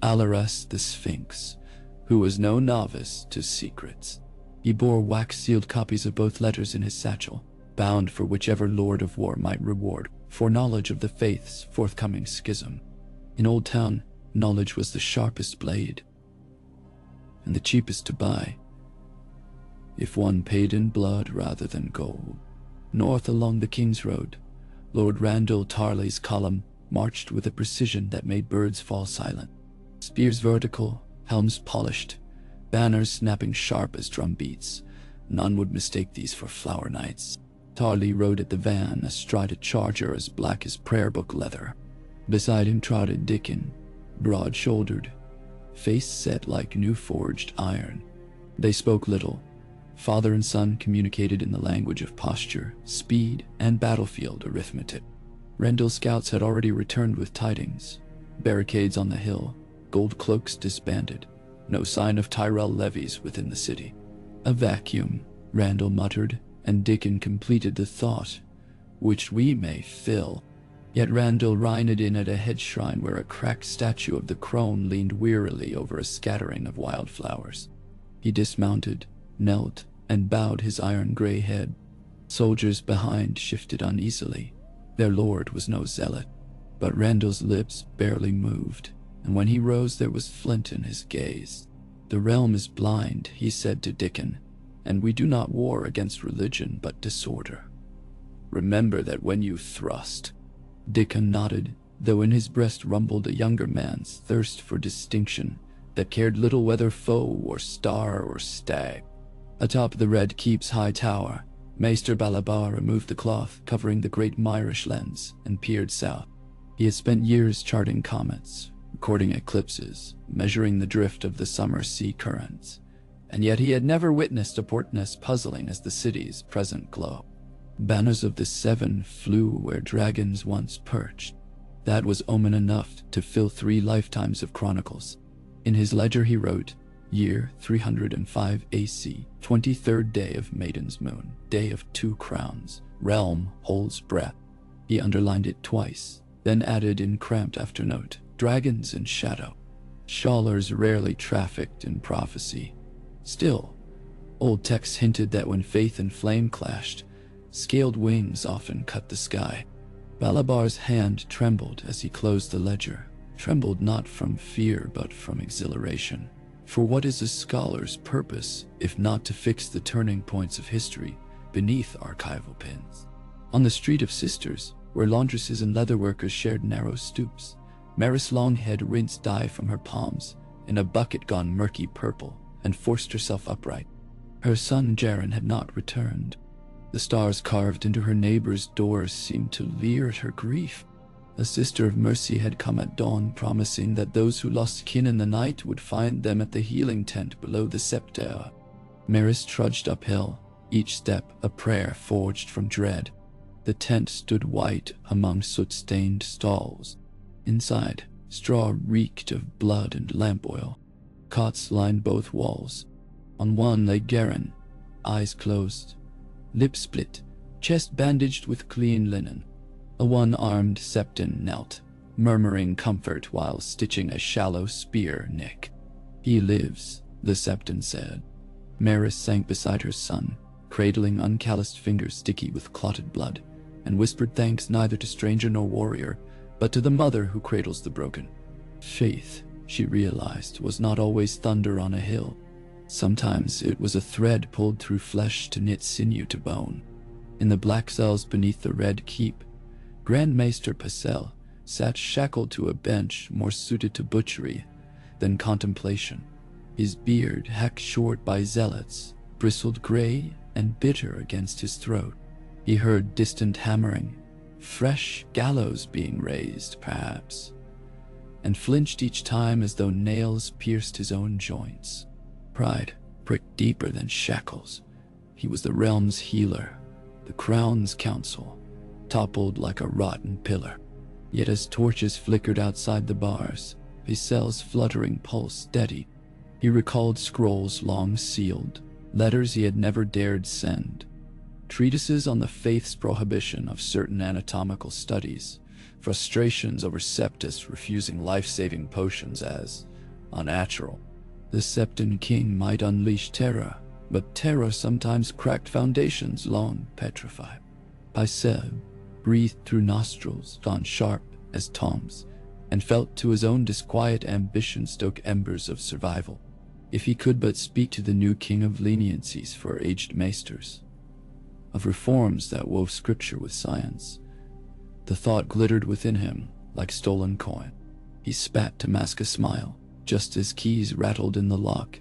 Alaras the Sphinx, who was no novice to secrets. He bore wax-sealed copies of both letters in his satchel, bound for whichever Lord of War might reward foreknowledge of the faith's forthcoming schism. In Old Town, knowledge was the sharpest blade, and the cheapest to buy, if one paid in blood rather than gold. North along the King's Road, Lord Randall Tarley's column marched with a precision that made birds fall silent. Spears vertical, helms polished, banners snapping sharp as drum beats. None would mistake these for flower knights. Tarley rode at the van astride a charger as black as prayer book leather. Beside him trotted Dickon, broad-shouldered, face set like new-forged iron. They spoke little. Father and son communicated in the language of posture, speed, and battlefield arithmetic. Rendell's scouts had already returned with tidings. Barricades on the hill, gold cloaks disbanded. No sign of Tyrell levies within the city. A vacuum, Randall muttered, and Dickon completed the thought, which we may fill. Yet Randall reined in at a head shrine where a cracked statue of the crone leaned wearily over a scattering of wildflowers. He dismounted, knelt, and bowed his iron-gray head. Soldiers behind shifted uneasily. Their lord was no zealot, but Randall's lips barely moved, and when he rose there was flint in his gaze. "The realm is blind," he said to Dickon, "and we do not war against religion but disorder. Remember that when you thrust." Dickon nodded, though in his breast rumbled a younger man's thirst for distinction that cared little whether foe or star or stag. Atop the Red Keep's high tower, Maester Balabar removed the cloth covering the great Myrish lens and peered south. He had spent years charting comets, recording eclipses, measuring the drift of the summer sea currents, and yet he had never witnessed a port as puzzling as the city's present glow. Banners of the Seven flew where dragons once perched. That was omen enough to fill 3 lifetimes of chronicles. In his ledger he wrote, "Year 305 AC, 23rd day of Maiden's Moon, day of 2 crowns, realm holds breath." He underlined it twice, then added in cramped afternote, "Dragons in shadow." Shawlers rarely trafficked in prophecy. Still, old texts hinted that when faith and flame clashed, scaled wings often cut the sky. Balabar's hand trembled as he closed the ledger, trembled not from fear but from exhilaration. For what is a scholar's purpose if not to fix the turning points of history beneath archival pins? On the Street of Sisters, where laundresses and leatherworkers shared narrow stoops, Maris Longhead rinsed dye from her palms in a bucket gone murky purple and forced herself upright. Her son Jaren had not returned. The stars carved into her neighbor's doors seemed to leer at her grief. A sister of mercy had come at dawn, promising that those who lost kin in the night would find them at the healing tent below the SEPTON. Maris trudged uphill, each step a prayer forged from dread. The tent stood white among soot-stained stalls. Inside, straw reeked of blood and lamp oil. Cots lined both walls. On one lay Garen, eyes closed, lips split, chest bandaged with clean linen. A one-armed SEPTON knelt, murmuring comfort while stitching a shallow spear nick. "He lives," the SEPTON said. Maris sank beside her son, cradling uncalloused fingers sticky with clotted blood, and whispered thanks neither to stranger nor warrior, but to the mother who cradles the broken. Faith, she realized, was not always thunder on a hill. Sometimes it was a thread pulled through flesh to knit sinew to bone. In the black cells beneath the red keep, Grand Maester Pacel sat shackled to a bench more suited to butchery than contemplation. His beard, hacked short by zealots, bristled gray and bitter against his throat. He heard distant hammering, fresh gallows being raised, perhaps, and flinched each time as though nails pierced his own joints. Pride pricked deeper than shackles. He was the realm's healer, the crown's counsel, toppled like a rotten pillar. Yet as torches flickered outside the bars, Pacel's fluttering pulse steadied. He recalled scrolls long sealed, letters he had never dared send, treatises on the faith's prohibition of certain anatomical studies, frustrations over Septus refusing life-saving potions as unnatural. The Septon king might unleash terror, but terror sometimes cracked foundations long petrified. Pacel breathed through nostrils gone sharp as toms, and felt to his own disquiet ambition stoke embers of survival. If he could but speak to the new king of leniencies for aged maesters, of reforms that wove scripture with science. The thought glittered within him like stolen coin. He spat to mask a smile, just as keys rattled in the lock,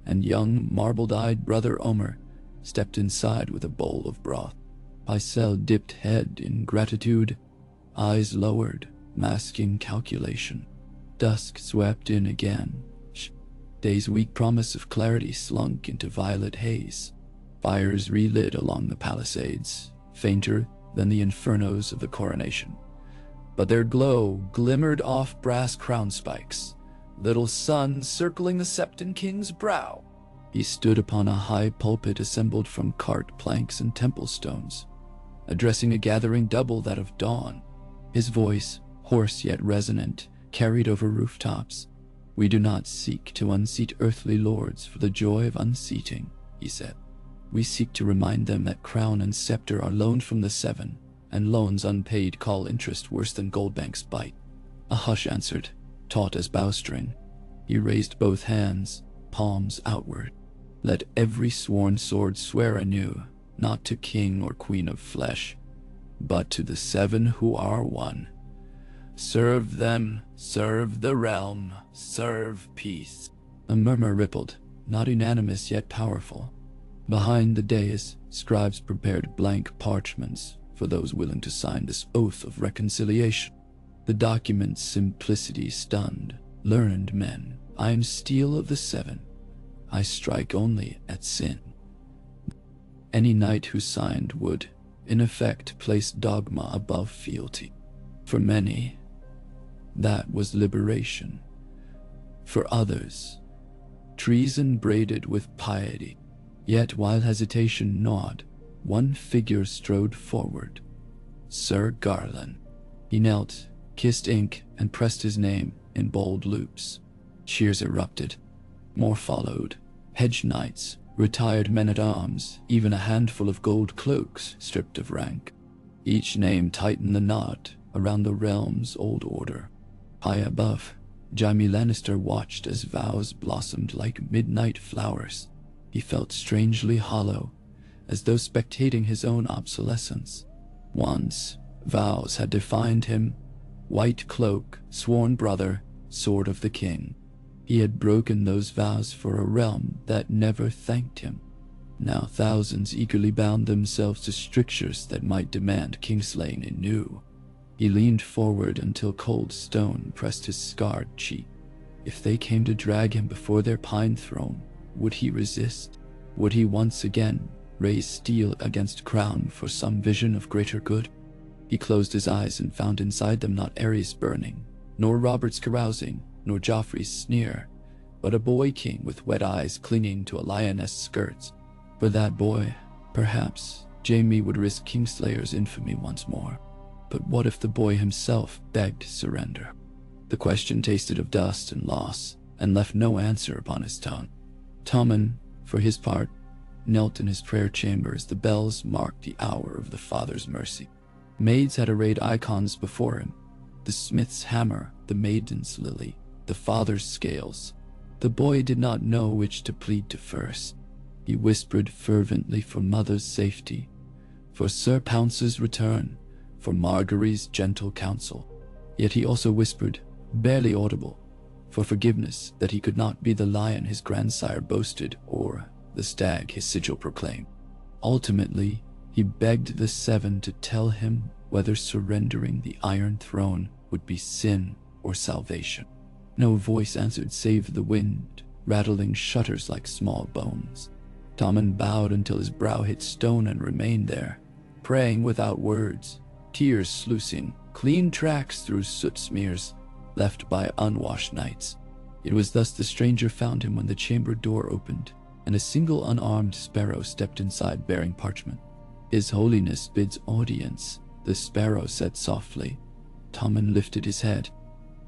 and young, marbled-eyed brother Omer stepped inside with a bowl of broth. Pacel dipped head in gratitude, eyes lowered, masking calculation. Dusk swept in again. Day's weak promise of clarity slunk into violet haze. Fires relit along the palisades, fainter than the infernos of the coronation. But their glow glimmered off brass crown spikes, little suns circling the Septon king's brow. He stood upon a high pulpit assembled from cart planks and temple stones, addressing a gathering double that of dawn. His voice, hoarse yet resonant, carried over rooftops. "We do not seek to unseat earthly lords for the joy of unseating," he said. "We seek to remind them that crown and scepter are loaned from the seven, and loans unpaid call interest worse than Goldbank's bite." A hush answered, taut as bowstring. He raised both hands, palms outward. "Let every sworn sword swear anew, not to king or queen of flesh, but to the seven who are one. Serve them, serve the realm, serve peace." A murmur rippled, not unanimous yet powerful. Behind the dais, scribes prepared blank parchments for those willing to sign this oath of reconciliation. The document's simplicity stunned learned men. "I am steel of the seven. I strike only at sin." Any knight who signed would, in effect, place dogma above fealty. For many, that was liberation. For others, treason braided with piety. Yet while hesitation gnawed, one figure strode forward. Sir Garland. He knelt, kissed ink, and pressed his name in bold loops. Cheers erupted. More followed. Hedge knights, retired men-at-arms, even a handful of gold cloaks stripped of rank. Each name tightened the knot around the realm's old order. High above, Jaime Lannister watched as vows blossomed like midnight flowers. He felt strangely hollow, as though spectating his own obsolescence. Once, vows had defined him: white cloak, sworn brother, sword of the king. He had broken those vows for a realm that never thanked him. Now thousands eagerly bound themselves to strictures that might demand kingslaying anew. He leaned forward until cold stone pressed his scarred cheek. If they came to drag him before their pine throne, would he resist? Would he once again raise steel against crown for some vision of greater good? He closed his eyes and found inside them not Ares burning, nor Robert's carousing, nor Joffrey's sneer, but a boy king with wet eyes clinging to a lioness' skirts. For that boy, perhaps, Jaime would risk Kingslayer's infamy once more. But what if the boy himself begged surrender? The question tasted of dust and loss, and left no answer upon his tongue. Tommen, for his part, knelt in his prayer chamber as the bells marked the hour of the Father's mercy. Maids had arrayed icons before him, the smith's hammer, the maiden's lily, the father's scales. The boy did not know which to plead to first. He whispered fervently for mother's safety, for Sir Pounce's return, for Margaery's gentle counsel. Yet he also whispered, barely audible, for forgiveness that he could not be the lion his grandsire boasted or the stag his sigil proclaimed. Ultimately, he begged the Seven to tell him whether surrendering the Iron Throne would be sin or salvation. No voice answered save the wind, rattling shutters like small bones. Tommen bowed until his brow hit stone and remained there, praying without words, tears sluicing clean tracks through soot smears left by unwashed nights. It was thus the stranger found him when the chamber door opened, and a single unarmed sparrow stepped inside bearing parchment. His Holiness bids audience, the sparrow said softly. Tommen lifted his head.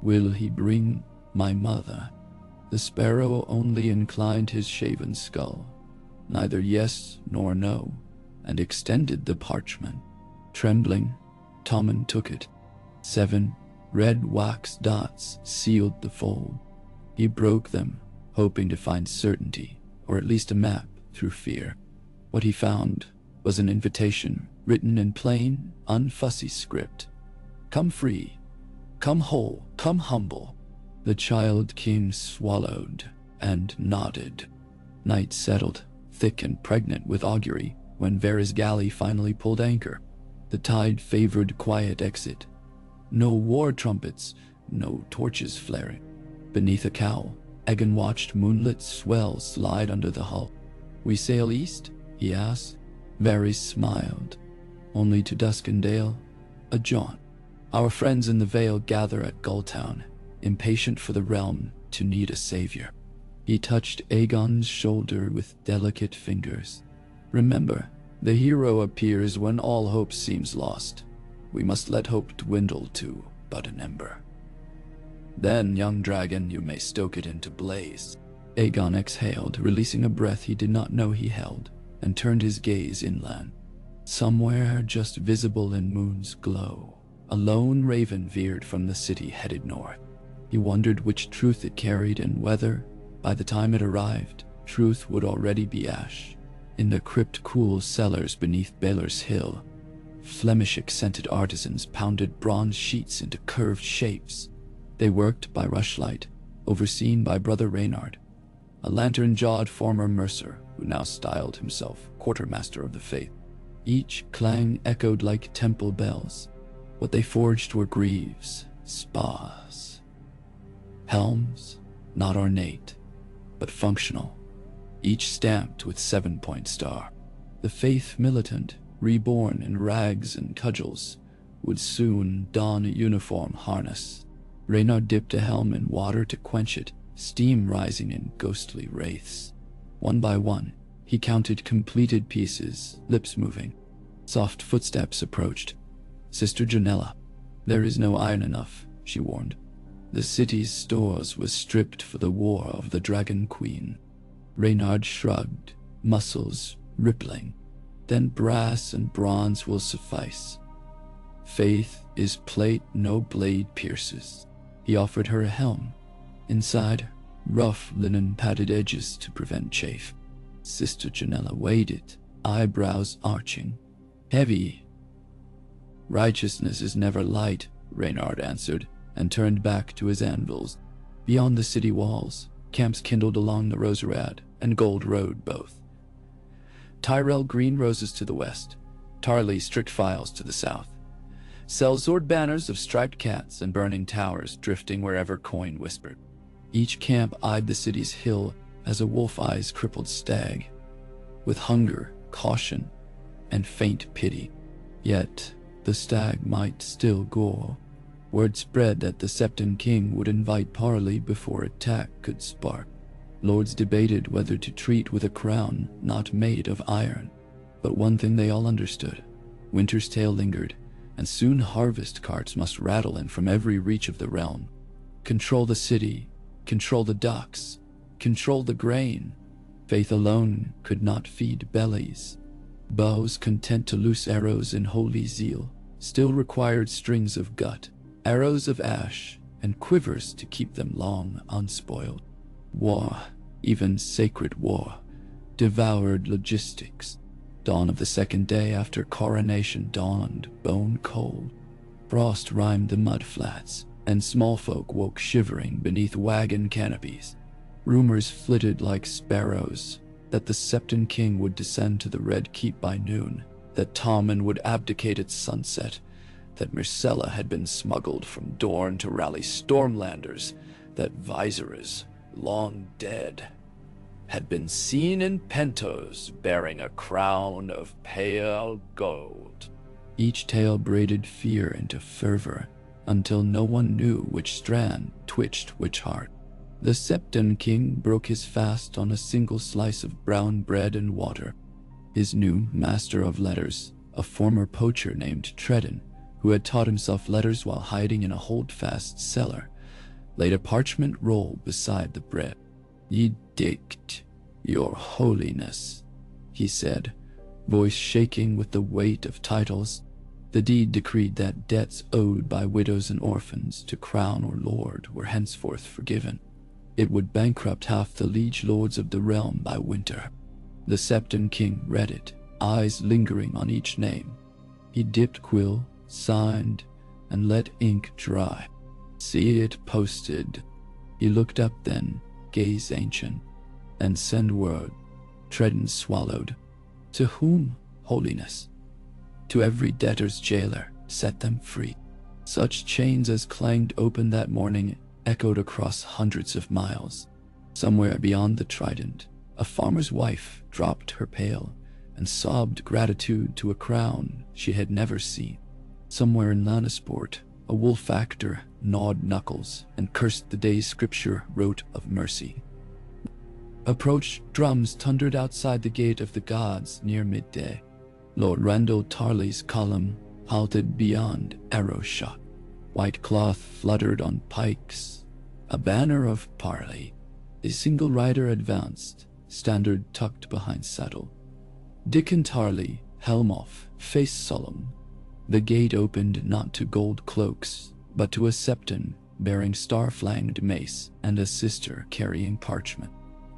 Will he bring my mother? The sparrow only inclined his shaven skull, neither yes nor no, and extended the parchment. Trembling, Tommen took it. 7 red wax dots sealed the fold. He broke them, hoping to find certainty, or at least a map through fear. What he found was an invitation written in plain, unfussy script. Come free, come whole, come humble. The child king swallowed and nodded. Night settled, thick and pregnant with augury, when Varys' galley finally pulled anchor. The tide favored quiet exit. No war trumpets, no torches flaring. Beneath a cowl, Aegon watched moonlit swells slide under the hull. We sail east? He asked. Varys smiled. Only to Duskendale, a jaunt. Our friends in the Vale gather at Gulltown, impatient for the realm to need a savior. He touched Aegon's shoulder with delicate fingers. Remember, the hero appears when all hope seems lost. We must let hope dwindle to but an ember. Then, young dragon, you may stoke it into blaze. Aegon exhaled, releasing a breath he did not know he held, and turned his gaze inland. Somewhere just visible in moon's glow, a lone raven veered from the city headed north. He wondered which truth it carried and whether, by the time it arrived, truth would already be ash. In the crypt-cool cellars beneath Baelor's Hill, Flemish-accented artisans pounded bronze sheets into curved shapes. They worked by rushlight, overseen by Brother Reynard, a lantern-jawed former mercer who now styled himself quartermaster of the faith. Each clang echoed like temple bells. What they forged were greaves, spas, helms, not ornate, but functional, each stamped with 7-point star. The faith militant, reborn in rags and cudgels, would soon don a uniform harness. Reynard dipped a helm in water to quench it, steam rising in ghostly wraiths. One by one, he counted completed pieces, lips moving. Soft footsteps approached. Sister Janella. There is no iron enough, she warned. The city's stores was stripped for the war of the Dragon Queen. Reynard shrugged, muscles rippling. Then brass and bronze will suffice. Faith is plate no blade pierces. He offered her a helm. Inside, rough linen padded edges to prevent chafe. Sister Janella weighed it, eyebrows arching. Heavy. Righteousness is never light, Reynard answered, and turned back to his anvils. Beyond the city walls, camps kindled along the Roserad and Gold Road both. Tyrell green roses to the west, Tarley strict files to the south. Selzord banners of striped cats and burning towers drifting wherever coin whispered. Each camp eyed the city's hill as a wolf eyes crippled stag, with hunger, caution, and faint pity. Yet the stag might still gore. Word spread that the Septon king would invite parley before attack could spark. Lords debated whether to treat with a crown not made of iron. But one thing they all understood: winter's tale lingered, and soon harvest carts must rattle in from every reach of the realm. Control the city, control the docks, control the grain. Faith alone could not feed bellies. Bows content to loose arrows in holy zeal still required strings of gut, arrows of ash, and quivers to keep them long unspoiled. War, even sacred war, devoured logistics. Dawn of the second day after coronation dawned bone cold. Frost rimed the mud flats, and small folk woke shivering beneath wagon canopies. Rumors flitted like sparrows that the Septon king would descend to the Red Keep by noon, that Tommen would abdicate at sunset, that Myrcella had been smuggled from Dorne to rally Stormlanders, that Viserys, long dead, had been seen in Pentos bearing a crown of pale gold. Each tale braided fear into fervor until no one knew which strand twitched which heart. The Septon king broke his fast on a single slice of brown bread and water. His new master of letters, a former poacher named Tredden, who had taught himself letters while hiding in a holdfast cellar, laid a parchment roll beside the bread. "Edict, your holiness," he said, voice shaking with the weight of titles. The deed decreed that debts owed by widows and orphans to crown or lord were henceforth forgiven. It would bankrupt half the liege lords of the realm by winter. The Septon king read it, eyes lingering on each name. He dipped quill, signed, and let ink dry. "See it posted." He looked up then, gaze ancient, "and send word." Tredden swallowed. "To whom, holiness?" "To every debtor's jailer, set them free." Such chains as clanged open that morning echoed across hundreds of miles. Somewhere beyond the Trident, a farmer's wife dropped her pail and sobbed gratitude to a crown she had never seen. Somewhere in Lannisport, a wolf actor gnawed knuckles and cursed the day scripture wrote of mercy. Approach drums thundered outside the Gate of the Gods near midday. Lord Randall Tarley's column halted beyond arrow shot. White cloth fluttered on pikes, a banner of parley. A single rider advanced, standard tucked behind saddle. Dickon Tarley, helm off, face solemn. The gate opened not to gold cloaks, but to a Septon bearing star-flanged mace and a sister carrying parchment.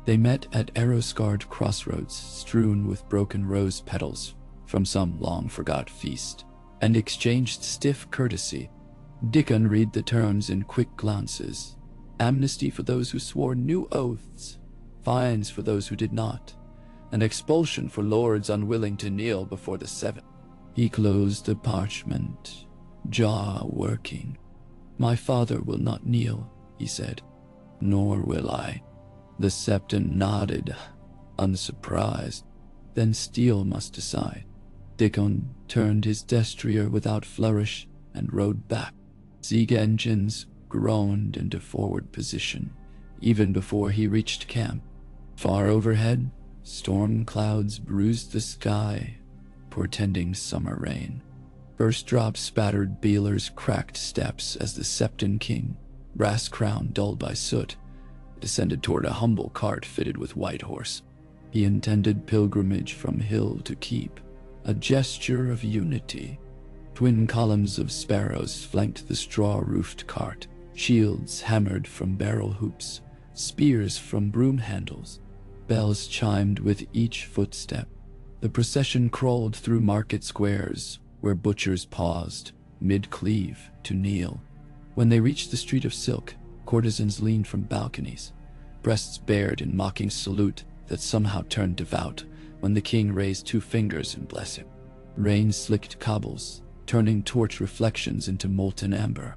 They met at arrow-scarred crossroads strewn with broken rose petals from some long-forgot feast, and exchanged stiff courtesy. Dickon read the terms in quick glances. Amnesty for those who swore new oaths, fines for those who did not, and expulsion for lords unwilling to kneel before the seven. He closed the parchment, jaw working. "My father will not kneel," he said. "Nor will I." The Septon nodded, unsurprised. Then steel must decide. Dickon turned his destrier without flourish and rode back. Siege engines groaned into forward position, even before he reached camp. Far overhead, storm clouds bruised the sky, portending summer rain. First drops spattered Beeler's cracked steps as the Septon king, brass crown dulled by soot, descended toward a humble cart fitted with white horse. He intended pilgrimage from hill to keep, a gesture of unity. Twin columns of sparrows flanked the straw-roofed cart, shields hammered from barrel hoops, spears from broom handles. Bells chimed with each footstep. The procession crawled through market squares, where butchers paused, mid-cleave, to kneel. When they reached the street of silk, courtesans leaned from balconies, breasts bared in mocking salute that somehow turned devout, when the king raised 2 fingers in blessing. Rain slicked cobbles, turning torch reflections into molten amber.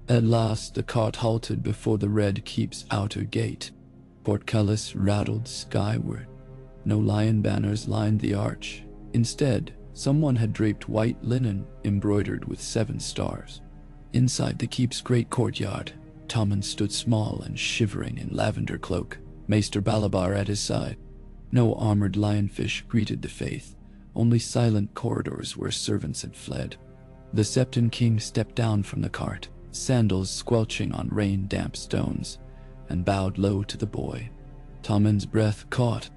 At last the cart halted before the Red Keep's outer gate. Portcullis rattled skyward. No lion banners lined the arch. Instead, someone had draped white linen embroidered with 7 stars. Inside the keep's great courtyard, Tommen stood small and shivering in lavender cloak, Maester Balabar at his side. No armored lionfish greeted the faith, only silent corridors where servants had fled. The Septon King stepped down from the cart, sandals squelching on rain-damp stones, and bowed low to the boy. Tommen's breath caught.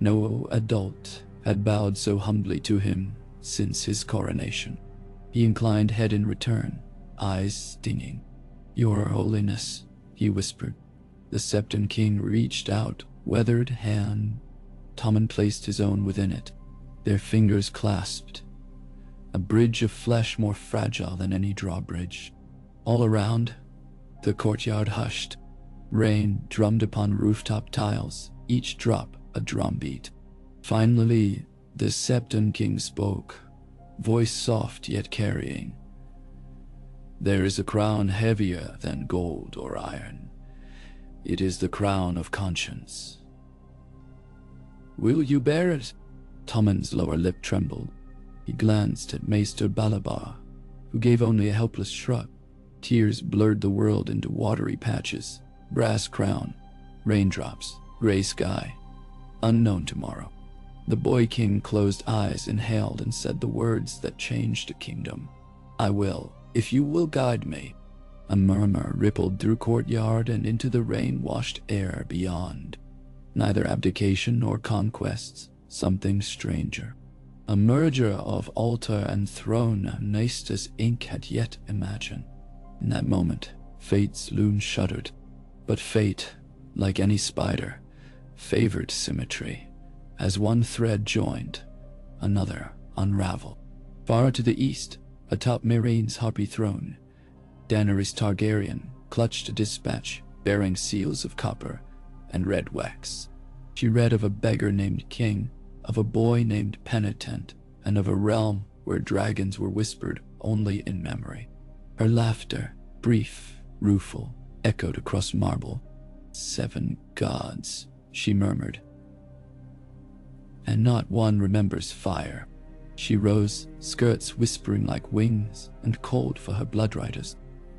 No adult had bowed so humbly to him since his coronation. He inclined head in return, eyes stinging. "Your Holiness," he whispered. The Septon King reached out, weathered hand. Tommen placed his own within it. Their fingers clasped. A bridge of flesh more fragile than any drawbridge. All around, the courtyard hushed. Rain drummed upon rooftop tiles, each drop a drumbeat. Finally, the Septon King spoke, voice soft yet carrying. "There is a crown heavier than gold or iron. It is the crown of conscience. Will you bear it?" Tommen's lower lip trembled. He glanced at Maester Balabar, who gave only a helpless shrug. Tears blurred the world into watery patches. Brass crown, raindrops, gray sky, unknown tomorrow. The boy king closed eyes, inhaled, and said the words that changed a kingdom. "I will, if you will guide me." A murmur rippled through courtyard and into the rain-washed air beyond. Neither abdication nor conquests, something stranger. A merger of altar and throne Naesta's ink had yet imagined. In that moment, fate's loom shuddered. But fate, like any spider, favored symmetry. As one thread joined, another unraveled. Far to the east, atop Meereen's harpy throne, Daenerys Targaryen clutched a dispatch bearing seals of copper and red wax. She read of a beggar named King, of a boy named Penitent, and of a realm where dragons were whispered only in memory. Her laughter, brief, rueful, echoed across marble. "7 gods," she murmured. "And not one remembers fire." She rose, skirts whispering like wings, and called for her bloodriders.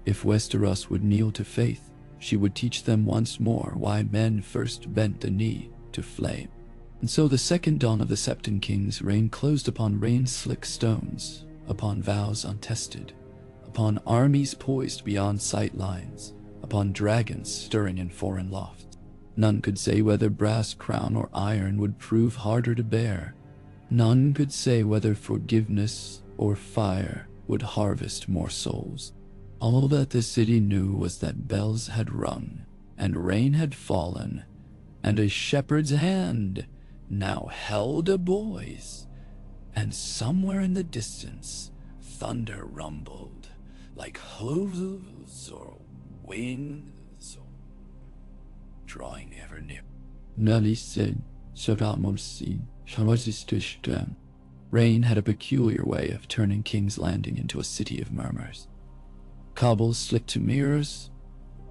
If Westeros would kneel to faith, she would teach them once more why men first bent the knee to flame. And so the second dawn of the Septon Kings rain closed upon rain-slick stones, upon vows untested, upon armies poised beyond sight lines, upon dragons stirring in foreign lofts. None could say whether brass crown or iron would prove harder to bear. None could say whether forgiveness or fire would harvest more souls. All that the city knew was that bells had rung, and rain had fallen, and a shepherd's hand now held a boy's, and somewhere in the distance thunder rumbled like hooves or wings, drawing ever near. Nelly said, Rain had a peculiar way of turning King's Landing into a city of murmurs. Cobbles slicked to mirrors,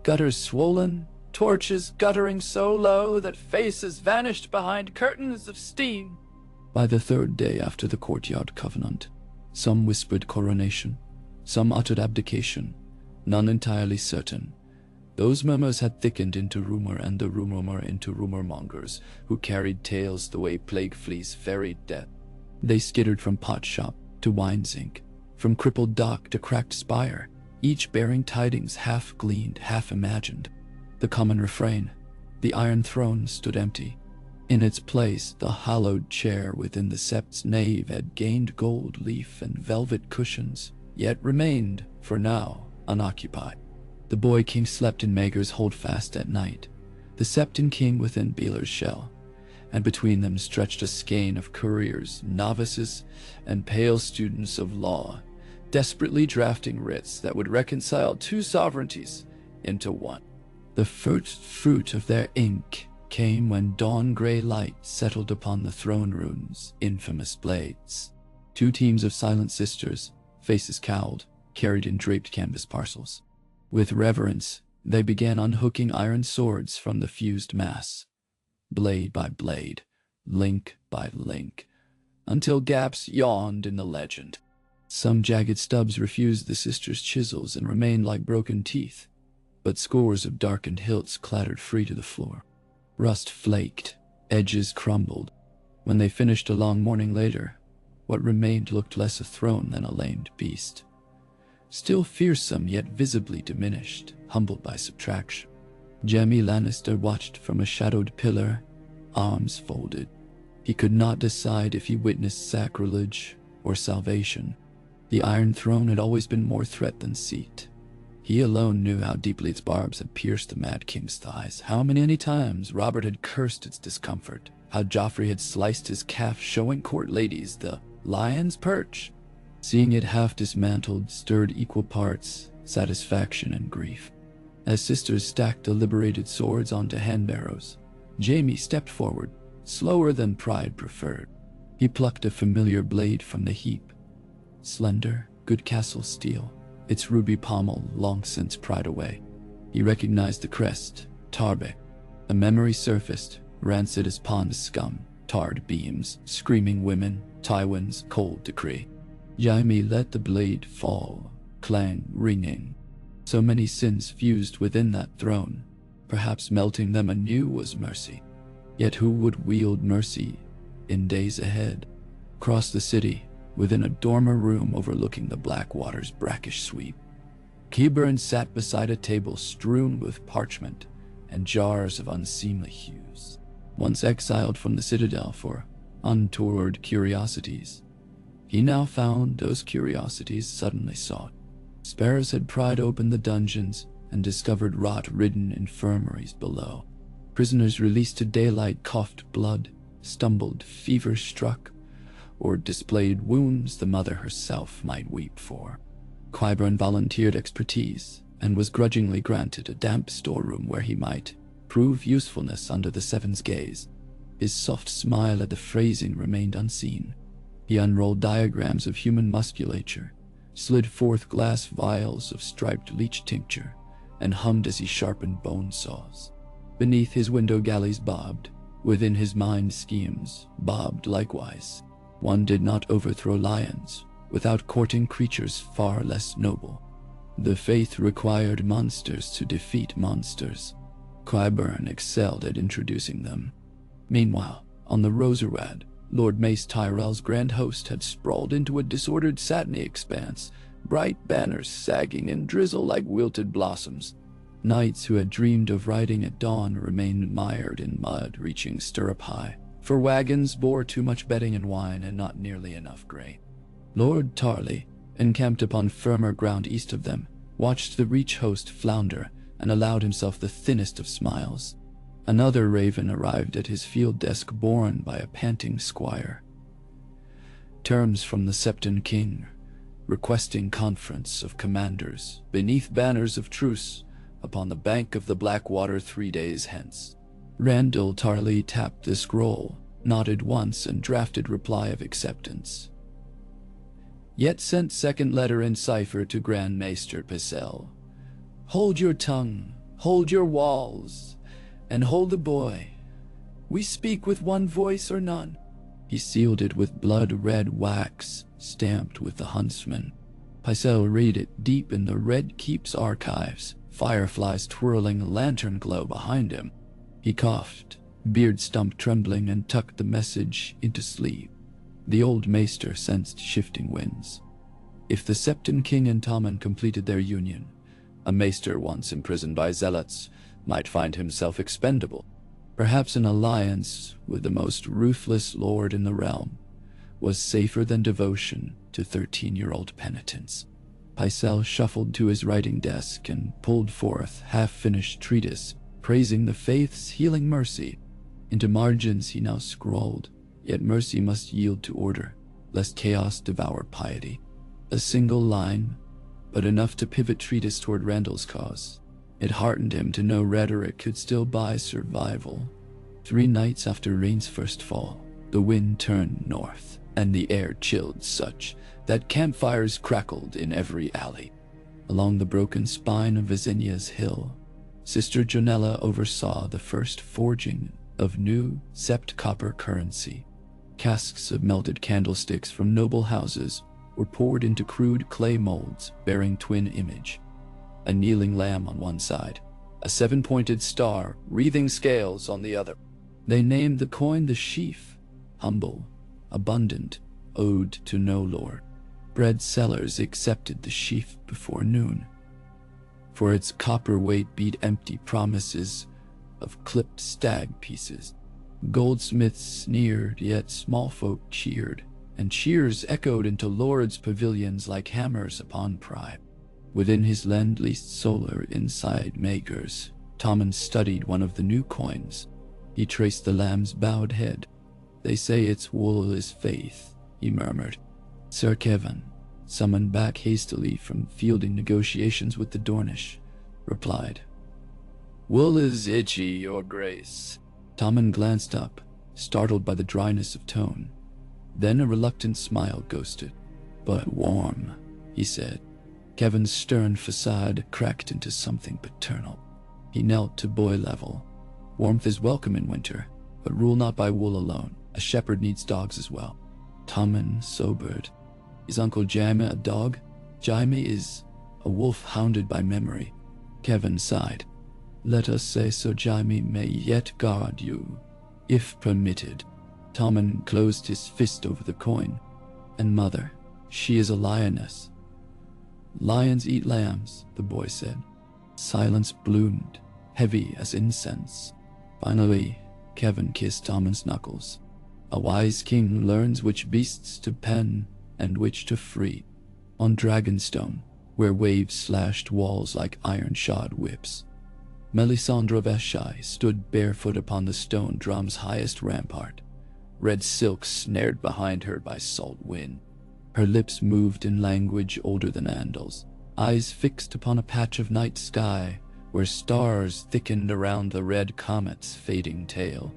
gutters swollen, torches guttering so low that faces vanished behind curtains of steam. By the 3rd day after the courtyard covenant, some whispered coronation, some uttered abdication, none entirely certain. Those murmurs had thickened into rumor, and the rumor into rumor-mongers who carried tales the way plague fleas ferried death. They skittered from pot shop to wine zinc, from crippled dock to cracked spire, each bearing tidings half gleaned, half imagined. The common refrain, the Iron Throne stood empty. In its place, the hallowed chair within the sept's nave had gained gold leaf and velvet cushions, yet remained, for now, unoccupied. The boy king slept in Maegor's holdfast at night, the Septon King within Baelor's shell, and between them stretched a skein of couriers, novices, and pale students of law, desperately drafting writs that would reconcile 2 sovereignties into one. The first fruit of their ink came when dawn-gray light settled upon the throne room's infamous blades. Two teams of silent sisters, faces cowled, carried in draped canvas parcels. With reverence, they began unhooking iron swords from the fused mass, blade by blade, link by link, until gaps yawned in the legend. Some jagged stubs refused the sisters' chisels and remained like broken teeth, but scores of darkened hilts clattered free to the floor. Rust flaked, edges crumbled. When they finished a long morning later, what remained looked less a throne than a lamed beast. Still fearsome, yet visibly diminished, humbled by subtraction. Jaime Lannister watched from a shadowed pillar, arms folded. He could not decide if he witnessed sacrilege or salvation. The Iron Throne had always been more threat than seat. He alone knew how deeply its barbs had pierced the Mad King's thighs, how many times Robert had cursed its discomfort, how Joffrey had sliced his calf, showing court ladies the lion's perch. Seeing it half dismantled stirred equal parts satisfaction and grief. As sisters stacked the liberated swords onto hand barrows, Jaime stepped forward, slower than pride preferred. He plucked a familiar blade from the heap. Slender, good castle steel, its ruby pommel long since pried away. He recognized the crest, Tarbeck. A memory surfaced, rancid as pond scum, tarred beams, screaming women, Tywin's cold decree. Jaime let the blade fall, clang ringing. So many sins fused within that throne, perhaps melting them anew was mercy. Yet who would wield mercy in days ahead? Across the city, within a dormer room overlooking the Blackwater's brackish sweep, Qyburn sat beside a table strewn with parchment and jars of unseemly hues. Once exiled from the Citadel for untoward curiosities, he now found those curiosities suddenly sought. Sparrows had pried open the dungeons and discovered rot-ridden infirmaries below. Prisoners released to daylight coughed blood, stumbled fever-struck, or displayed wounds the mother herself might weep for. Qyburn volunteered expertise and was grudgingly granted a damp storeroom where he might prove usefulness under the Seven's gaze. His soft smile at the phrasing remained unseen. He unrolled diagrams of human musculature, slid forth glass vials of striped leech tincture, and hummed as he sharpened bone saws. Beneath his window galleys bobbed, within his mind schemes bobbed likewise. One did not overthrow lions without courting creatures far less noble. The faith required monsters to defeat monsters. Qyburn excelled at introducing them. Meanwhile, on the Roserwad, Lord Mace Tyrell's grand host had sprawled into a disordered satiny expanse, bright banners sagging in drizzle like wilted blossoms. Knights who had dreamed of riding at dawn remained mired in mud reaching stirrup-high, for wagons bore too much bedding and wine and not nearly enough grain. Lord Tarly, encamped upon firmer ground east of them, watched the Reach host flounder and allowed himself the thinnest of smiles. Another raven arrived at his field desk borne by a panting squire. Terms from the Septon King, requesting conference of commanders beneath banners of truce upon the bank of the Blackwater 3 days hence. Randall Tarly tapped the scroll, nodded once and drafted reply of acceptance. Yet sent second letter in cipher to Grand Maester Pycelle. Hold your tongue, hold your walls, and hold the boy. We speak with one voice or none. He sealed it with blood-red wax, stamped with the huntsman. Pycelle read it deep in the Red Keep's archives, fireflies twirling lantern glow behind him. He coughed, beard stump trembling, and tucked the message into sleep. The old maester sensed shifting winds. If the Septon King and Tommen completed their union, a maester once imprisoned by zealots might find himself expendable. Perhaps an alliance with the most ruthless lord in the realm was safer than devotion to 13-year-old penitents. Pycelle shuffled to his writing desk and pulled forth half-finished treatise praising the faith's healing mercy. Into margins he now scrawled, yet mercy must yield to order, lest chaos devour piety. A single line, but enough to pivot treatise toward Randall's cause. It heartened him to know rhetoric could still buy survival. 3 nights after rain's first fall, the wind turned north, and the air chilled such that campfires crackled in every alley. Along the broken spine of Visinia's hill, Sister Jonella oversaw the first forging of new sept copper currency. Casks of melted candlesticks from noble houses were poured into crude clay molds bearing twin image. A kneeling lamb on one side, a 7-pointed star wreathing scales on the other. They named the coin the sheaf, humble, abundant, ode to no lord. Bread sellers accepted the sheaf before noon, for its copper weight beat empty promises of clipped stag pieces. Goldsmiths sneered, yet small folk cheered, and cheers echoed into lords' pavilions like hammers upon pride. Within his lend-leased solar inside Makers, Tommen studied one of the new coins. He traced the lamb's bowed head. "They say its wool is faith," he murmured. Sir Kevin, summoned back hastily from fielding negotiations with the Dornish, replied, "Wool is itchy, your grace." Tommen glanced up, startled by the dryness of tone. Then a reluctant smile ghosted. "But warm," he said. Kevin's stern facade cracked into something paternal. He knelt to boy level. "Warmth is welcome in winter, but rule not by wool alone. A shepherd needs dogs as well." Tommen sobered. "Is Uncle Jaime a dog?" "Jaime is a wolf hounded by memory." Kevin sighed. "Let us say so Jaime may yet guard you, if permitted." Tommen closed his fist over the coin. "And mother, she is a lioness." "Lions eat lambs," the boy said. Silence bloomed, heavy as incense. Finally, Kevin kissed Tommen's knuckles. "A wise king learns which beasts to pen and which to free." On Dragonstone, where waves slashed walls like iron-shod whips, Melisandre Veshai stood barefoot upon the stone drum's highest rampart, red silk snared behind her by salt wind. Her lips moved in language older than Andal's, eyes fixed upon a patch of night sky where stars thickened around the red comet's fading tail.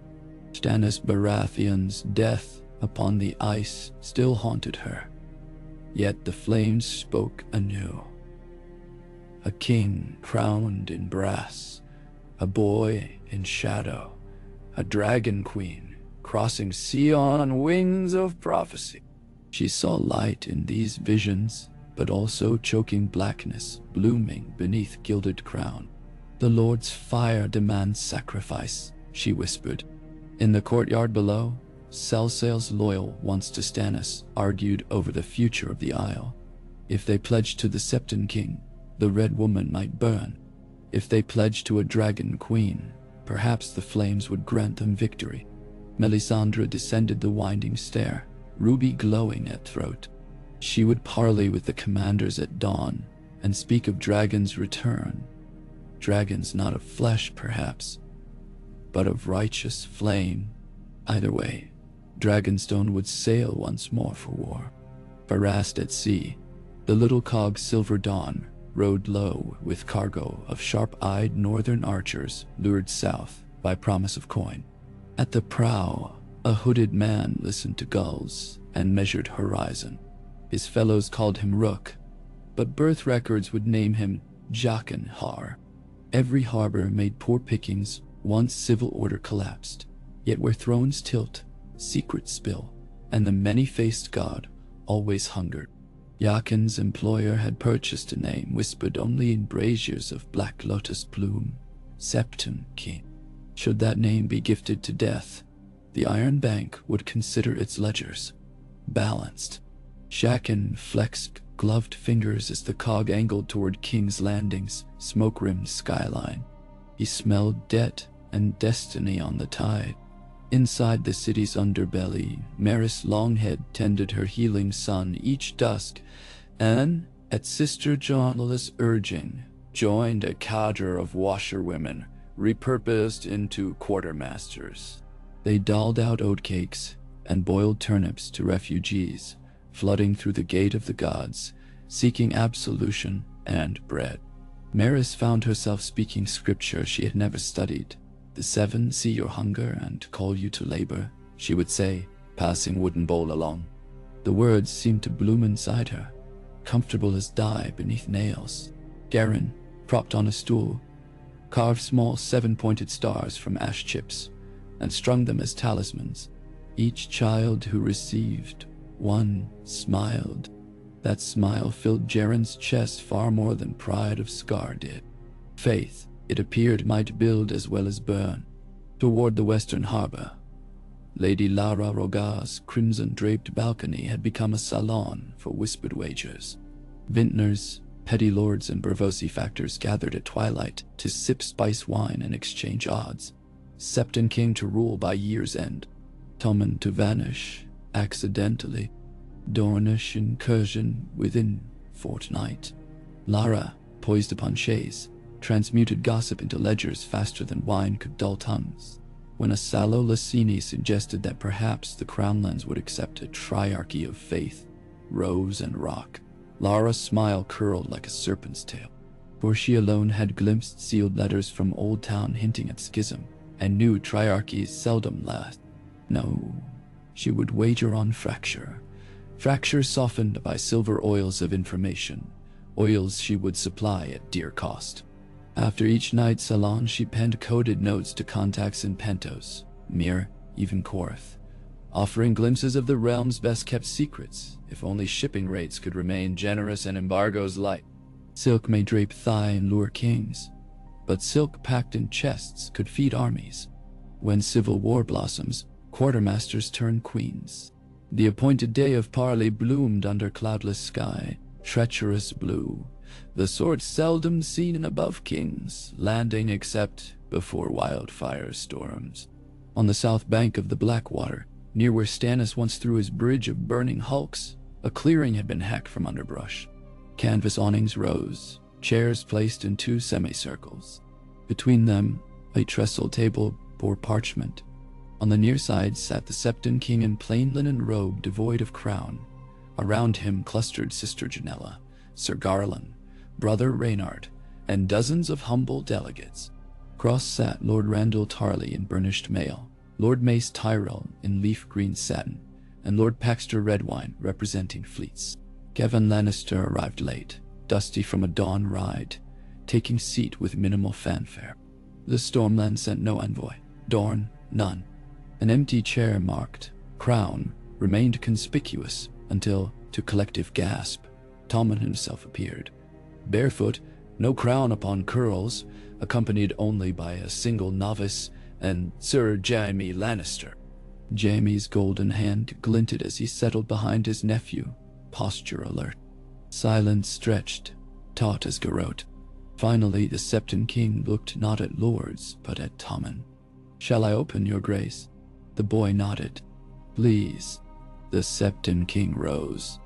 Stannis Baratheon's death upon the ice still haunted her, yet the flames spoke anew. A king crowned in brass, a boy in shadow, a dragon queen crossing sea on wings of prophecy. She saw light in these visions, but also choking blackness blooming beneath gilded crown. "The Lord's fire demands sacrifice," she whispered. In the courtyard below, Salsail's loyal ones to Stannis argued over the future of the Isle. If they pledged to the Septon King, the Red Woman might burn. If they pledged to a Dragon Queen, perhaps the flames would grant them victory. Melisandre descended the winding stair, ruby glowing at throat. She would parley with the commanders at dawn and speak of dragons' return. Dragons not of flesh, perhaps, but of righteous flame. Either way, Dragonstone would sail once more for war. Harassed at sea, the little cog Silver Dawn rode low with cargo of sharp-eyed northern archers lured south by promise of coin. At the prow, a hooded man listened to gulls and measured horizon. His fellows called him Rook, but birth records would name him Jaqen Har. Every harbor made poor pickings once civil order collapsed, yet where thrones tilt, secrets spill, and the many-faced god always hungered. Jaqen's employer had purchased a name whispered only in braziers of black lotus plume, Septon King. Should that name be gifted to death, the Iron Bank would consider its ledgers balanced. Jaqen flexed gloved fingers as the cog angled toward King's Landing's smoke-rimmed skyline. He smelled debt and destiny on the tide. Inside the city's underbelly, Maris Longhead tended her healing son each dusk, and, at Sister Jonella's urging, joined a cadre of washerwomen, repurposed into quartermasters. They dolled out oatcakes and boiled turnips to refugees, flooding through the gate of the gods, seeking absolution and bread. Maris found herself speaking scripture she had never studied, "The seven see your hunger and call you to labor," she would say, passing wooden bowl along. The words seemed to bloom inside her, comfortable as dye beneath nails. Garen, propped on a stool, carved small seven-pointed stars from ash chips and strung them as talismans. Each child who received one smiled. That smile filled Jaren's chest far more than pride of Scar did. Faith, it appeared, might build as well as burn. Toward the western harbor, Lady Lara Roga's crimson-draped balcony had become a salon for whispered wagers. Vintners, petty lords, and Bervosi factors gathered at twilight to sip spice wine and exchange odds. Septon King to rule by year's end, Tommen to vanish accidentally, Dornish incursion within fortnight. Lara, poised upon chaise, transmuted gossip into ledgers faster than wine could dull tongues. When a sallow Lassini suggested that perhaps the Crownlands would accept a triarchy of faith, rose and rock, Lara's smile curled like a serpent's tail, for she alone had glimpsed sealed letters from Old Town hinting at schism, and knew triarchies seldom last. No, she would wager on fracture. Fracture softened by silver oils of information, oils she would supply at dear cost. After each night's salon, she penned coded notes to contacts in Pentos, Mir, even Korath, offering glimpses of the realm's best-kept secrets, if only shipping rates could remain generous and embargoes light. Silk may drape thigh and lure kings, but silk packed in chests could feed armies. When civil war blossoms, quartermasters turn queens. The appointed day of parley bloomed under cloudless sky, treacherous blue, the sort seldom seen in above kings, landing except before wildfire storms. On the south bank of the Blackwater, near where Stannis once threw his bridge of burning hulks, a clearing had been hacked from underbrush. Canvas awnings rose, chairs placed in two semicircles. Between them, a trestle table bore parchment. On the near side sat the Septon King in plain linen robe devoid of crown. Around him clustered Sister Janella, Sir Garland, Brother Reynard, and dozens of humble delegates. Cross sat Lord Randall Tarley in burnished mail, Lord Mace Tyrell in leaf-green satin, and Lord Paxter Redwine representing fleets. Kevin Lannister arrived late, dusty from a dawn ride, taking seat with minimal fanfare. The Stormland sent no envoy, Dorne none. An empty chair marked Crown remained conspicuous until, to collective gasp, Tommen himself appeared. Barefoot, no crown upon curls, accompanied only by a single novice and Sir Jaime Lannister. Jaime's golden hand glinted as he settled behind his nephew, posture alert. Silence stretched, taut as garrote. Finally, the Septon King looked not at lords, but at Tommen. "Shall I open, your grace?" The boy nodded. "Please." The Septon King rose.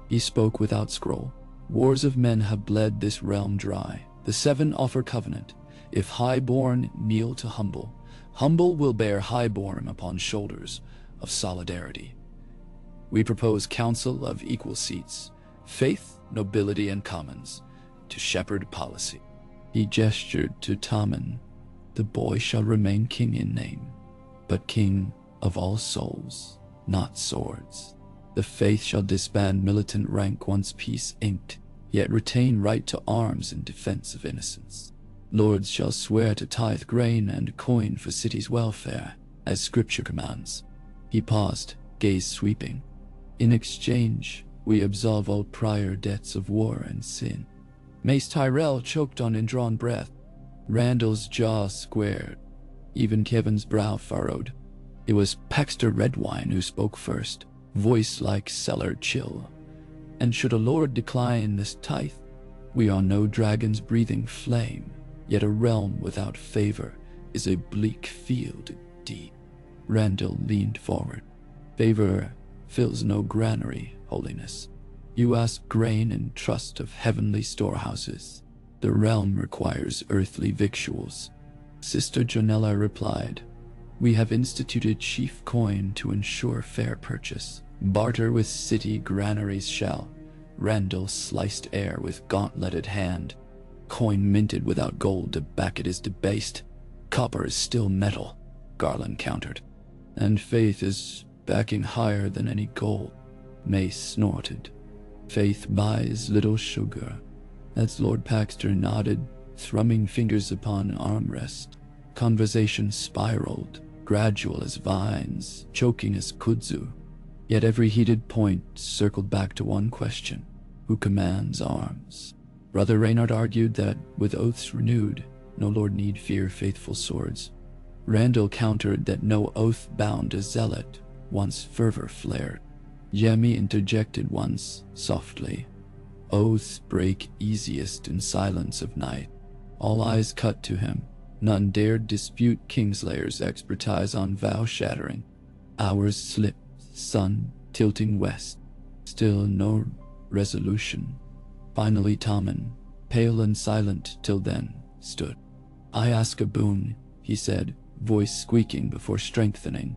He spoke without scroll. "Wars of men have bled this realm dry. The seven offer covenant. If high-born kneel to humble, humble will bear high-born upon shoulders of solidarity. We propose council of equal seats, faith, nobility, and commons, to shepherd policy." He gestured to Tommen. "The boy shall remain king in name, but king of all souls, not swords. The faith shall disband militant rank once peace inked, yet retain right to arms in defense of innocence. Lords shall swear to tithe grain and coin for city's welfare, as scripture commands." He paused, gaze sweeping. "In exchange, we absolve all prior debts of war and sin." Mace Tyrell choked on indrawn breath. Randall's jaw squared. Even Kevin's brow furrowed. It was Paxter Redwine who spoke first, voice like cellar chill. "And should a lord decline this tithe, we are no dragons breathing flame, yet a realm without favor is a bleak field deep." Randall leaned forward. "Favor fills no granary, holiness. You ask grain in trust of heavenly storehouses. The realm requires earthly victuals." Sister Janella replied, "We have instituted chief coin to ensure fair purchase. Barter with city granaries shall." Randall sliced air with gauntleted hand. "Coin minted without gold to back it is debased. Copper is still metal, Garland countered. And faith is backing higher than any gold, Mace snorted. Faith buys little sugar. As Lord Paxter nodded, thrumming fingers upon armrest. Conversation spiraled, gradual as vines, choking as kudzu. Yet every heated point circled back to one question: who commands arms? Brother Reynard argued that, with oaths renewed, no lord need fear faithful swords. Randall countered that no oath bound a zealot, once fervor flared. Yemi interjected once, softly. Oaths break easiest in silence of night. All eyes cut to him. None dared dispute Kingslayer's expertise on vow-shattering. Hours slipped, sun tilting west. Still no resolution. Finally Tommen, pale and silent till then, stood. "I ask a boon," he said, voice squeaking before strengthening.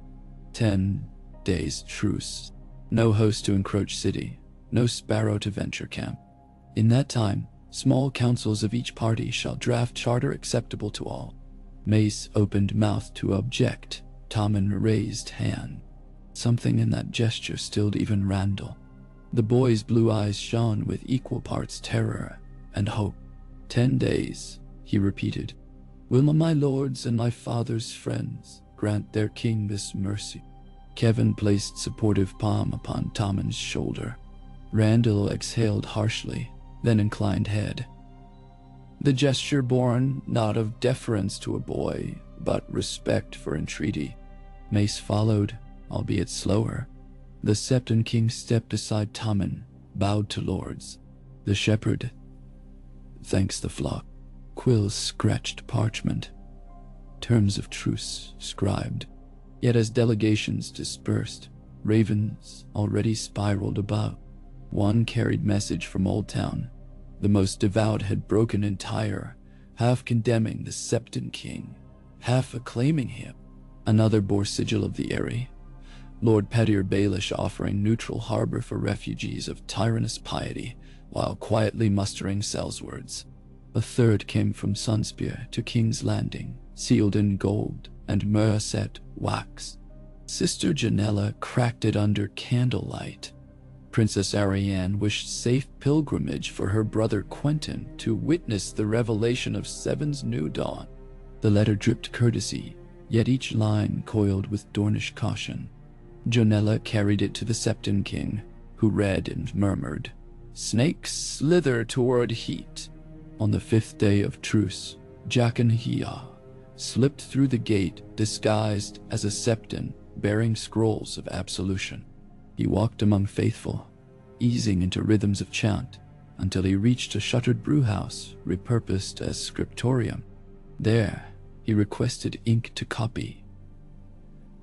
10 days truce. No host to encroach city, no sparrow to venture camp. In that time, small councils of each party shall draft charter acceptable to all. Mace opened mouth to object. Tommen raised hand. Something in that gesture stilled even Randall. The boy's blue eyes shone with equal parts terror and hope. 10 days, he repeated. Will my lords and my father's friends grant their king this mercy? Kevin placed supportive palm upon Tommen's shoulder. Randall exhaled harshly, then inclined head. The gesture born not of deference to a boy, but respect for entreaty. Mace followed, albeit slower. The Septon King stepped aside Tommen, bowed to lords. The shepherd thanks the flock. Quills scratched parchment. Terms of truce scribed. Yet as delegations dispersed, ravens already spiraled above. One carried message from Old Town. The most devout had broken entire, half condemning the Septon King, half acclaiming him. Another bore sigil of the Eyrie, Lord Petir Baelish offering neutral harbor for refugees of tyrannous piety, while quietly mustering sellswords. A third came from Sunspear to King's Landing, sealed in gold and myrrh-set wax. Sister Janella cracked it under candlelight. Princess Ariane wished safe pilgrimage for her brother Quentin to witness the revelation of Seven's new dawn. The letter dripped courtesy, yet each line coiled with Dornish caution. Janella carried it to the Septon King, who read and murmured, "Snakes slither toward heat." On the 5th day of truce, Jaqen Hia slipped through the gate disguised as a Septon bearing scrolls of absolution. He walked among faithful, easing into rhythms of chant, until he reached a shuttered brewhouse repurposed as scriptorium. There, he requested ink to copy.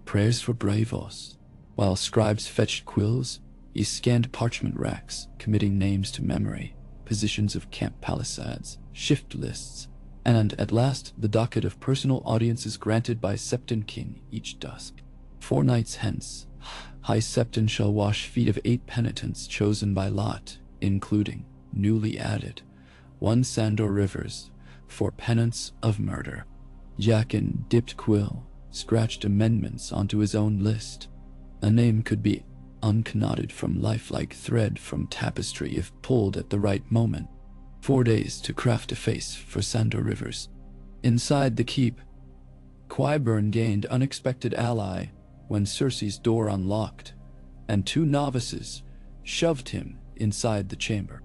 Prayers for bravos. While scribes fetched quills, he scanned parchment racks, committing names to memory, positions of camp palisades, shift lists, and at last the docket of personal audiences granted by Septon King each dusk. 4 nights hence, High Septon shall wash feet of 8 penitents chosen by lot, including, newly added, 1 Sandor Rivers, for penance of murder. Jaqen dipped quill, scratched amendments onto his own list. A name could be unknotted from lifelike thread from tapestry if pulled at the right moment. 4 days to craft a face for Sandor Rivers. Inside the keep, Qyburn gained unexpected ally when Cersei's door unlocked, and 2 novices shoved him inside the chamber.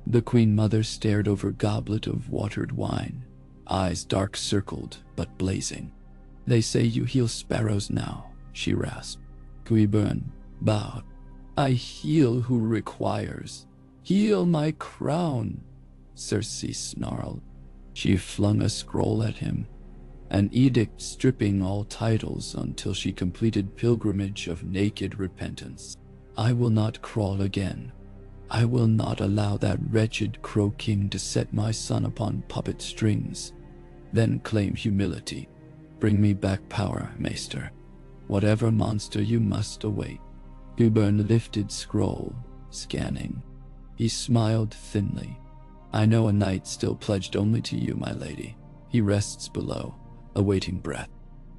The Queen Mother stared over goblet of watered wine, eyes dark-circled but blazing. "They say you heal sparrows now," she rasped. Qyburn bowed. "I heal who requires. Heal my crown," Cersei snarled. She flung a scroll at him, an edict stripping all titles until she completed pilgrimage of naked repentance. "I will not crawl again. I will not allow that wretched Crow King to set my son upon puppet strings, then claim humility. Bring me back power, Maester. Whatever monster you must await." Qyburn lifted scroll, scanning. He smiled thinly. "I know a knight still pledged only to you, my lady. He rests below, awaiting breath.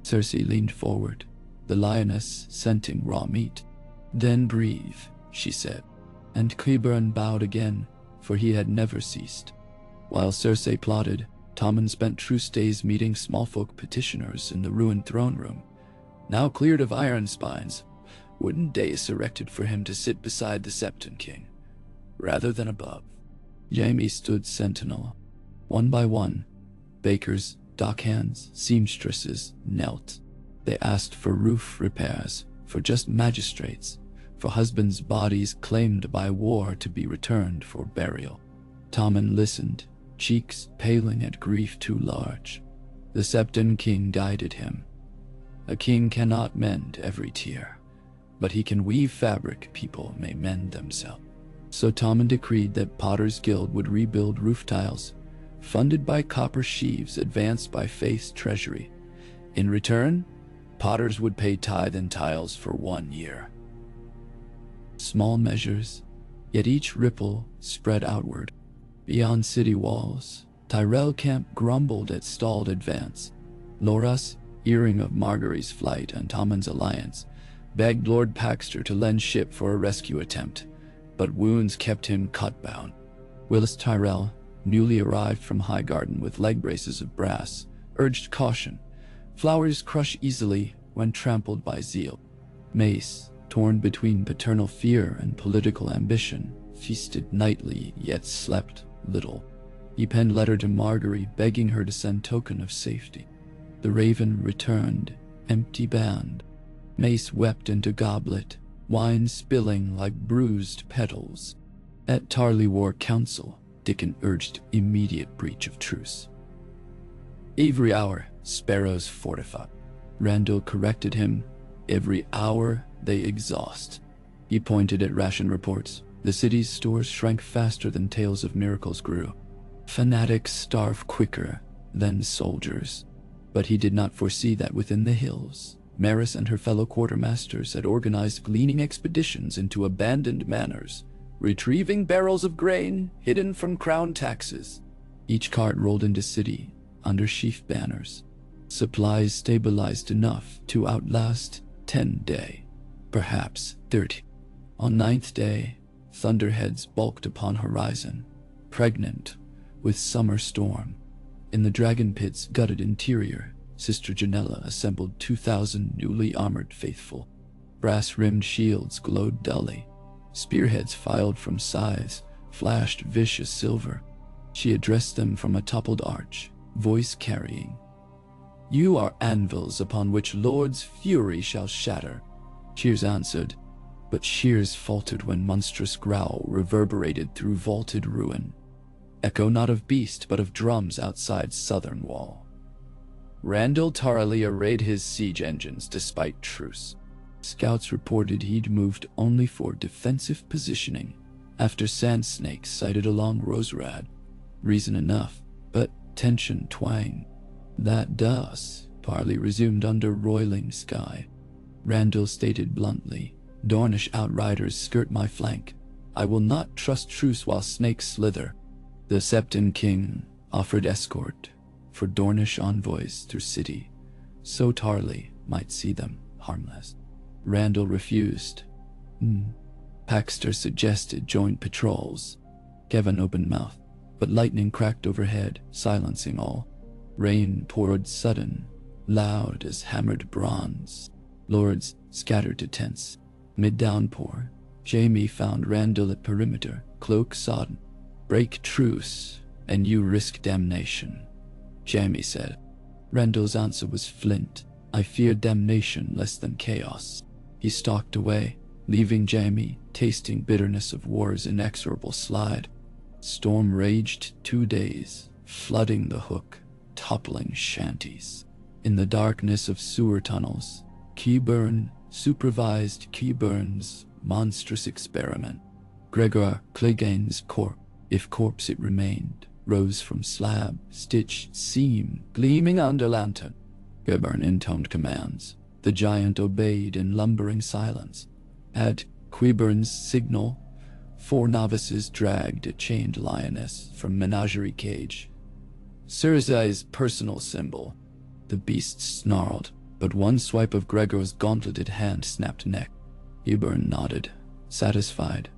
Cersei leaned forward, the lioness scenting raw meat. "Then breathe," she said, and Qyburn bowed again, for he had never ceased. While Cersei plotted, Tommen spent truce days meeting smallfolk petitioners in the ruined throne room, now cleared of iron spines, wooden dais erected for him to sit beside the Septon King, rather than above. Jaime stood sentinel. One by one, bakers, dockhands, seamstresses knelt. They asked for roof repairs, for just magistrates, for husbands' bodies claimed by war to be returned for burial. Tommen listened, cheeks paling at grief too large. The Septon King guided him. A king cannot mend every tear, but he can weave fabric people may mend themselves. So Tommen decreed that Potter's Guild would rebuild roof tiles, funded by copper sheaves advanced by Faith's treasury. In return, potters would pay tithe in tiles for 1 year. Small measures, yet each ripple spread outward. Beyond city walls, Tyrell Camp grumbled at stalled advance. Loras, hearing of Margaery's flight and Tommen's alliance, begged Lord Paxter to lend ship for a rescue attempt, but wounds kept him cut-bound. Willis Tyrell, newly arrived from Highgarden with leg braces of brass, urged caution. Flowers crush easily when trampled by zeal. Mace, torn between paternal fear and political ambition, feasted nightly yet slept little. He penned letter to Margaery begging her to send token of safety. The Raven returned, empty-band. Mace wept into goblet, wine spilling like bruised petals. At Tarly War Council, Dickon urged immediate breach of truce. Every hour, sparrows fortify. Randall corrected him. Every hour, they exhaust. He pointed at ration reports. The city's stores shrank faster than tales of miracles grew. Fanatics starve quicker than soldiers. But he did not foresee that within the hills, Maris and her fellow quartermasters had organized gleaning expeditions into abandoned manors, retrieving barrels of grain hidden from crown taxes. Each cart rolled into city under sheaf banners. Supplies stabilized enough to outlast 10 days, perhaps 30. On 9th day, thunderheads bulked upon horizon, pregnant with summer storm. In the dragon pit's gutted interior, Sister Janella assembled 2,000 newly armored faithful. Brass-rimmed shields glowed dully. Spearheads filed from scythes flashed vicious silver. She addressed them from a toppled arch, voice carrying. "You are anvils upon which Lord's fury shall shatter." Shears answered, but Shears faltered when monstrous growl reverberated through vaulted ruin. Echo not of beast, but of drums outside southern wall. Randall Tarley arrayed his siege engines despite truce. Scouts reported he'd moved only for defensive positioning after sand snakes sighted along Roserad. Reason enough, but tension twanged. "That does," Parley resumed under roiling sky. Randall stated bluntly, "Dornish outriders skirt my flank. I will not trust truce while snakes slither." The Septon King offered escort for Dornish envoys through city, so Tarley might see them harmless. Randall refused. Paxter suggested joint patrols. Kevin opened mouth, but lightning cracked overhead, silencing all. Rain poured sudden, loud as hammered bronze. Lords scattered to tents. Mid-downpour, Jaime found Randall at perimeter, cloak sodden. "Break truce, and you risk damnation," Jaime said. Randall's answer was flint. "I fear damnation less than chaos." He stalked away, leaving Jaime tasting bitterness of war's inexorable slide. Storm raged 2 days, flooding the Hook, toppling shanties. In the darkness of sewer tunnels, Qyburn supervised Qyburn's monstrous experiment. Gregor Clegane's corpse, if corpse it remained, rose from slab, stitched seam, gleaming under lantern. Qyburn intoned commands. The giant obeyed in lumbering silence. At Qyburn's signal, 4 novices dragged a chained lioness from menagerie cage. Cersei's personal symbol. The beast snarled, but one swipe of Gregor's gauntleted hand snapped neck. Hubern nodded, satisfied,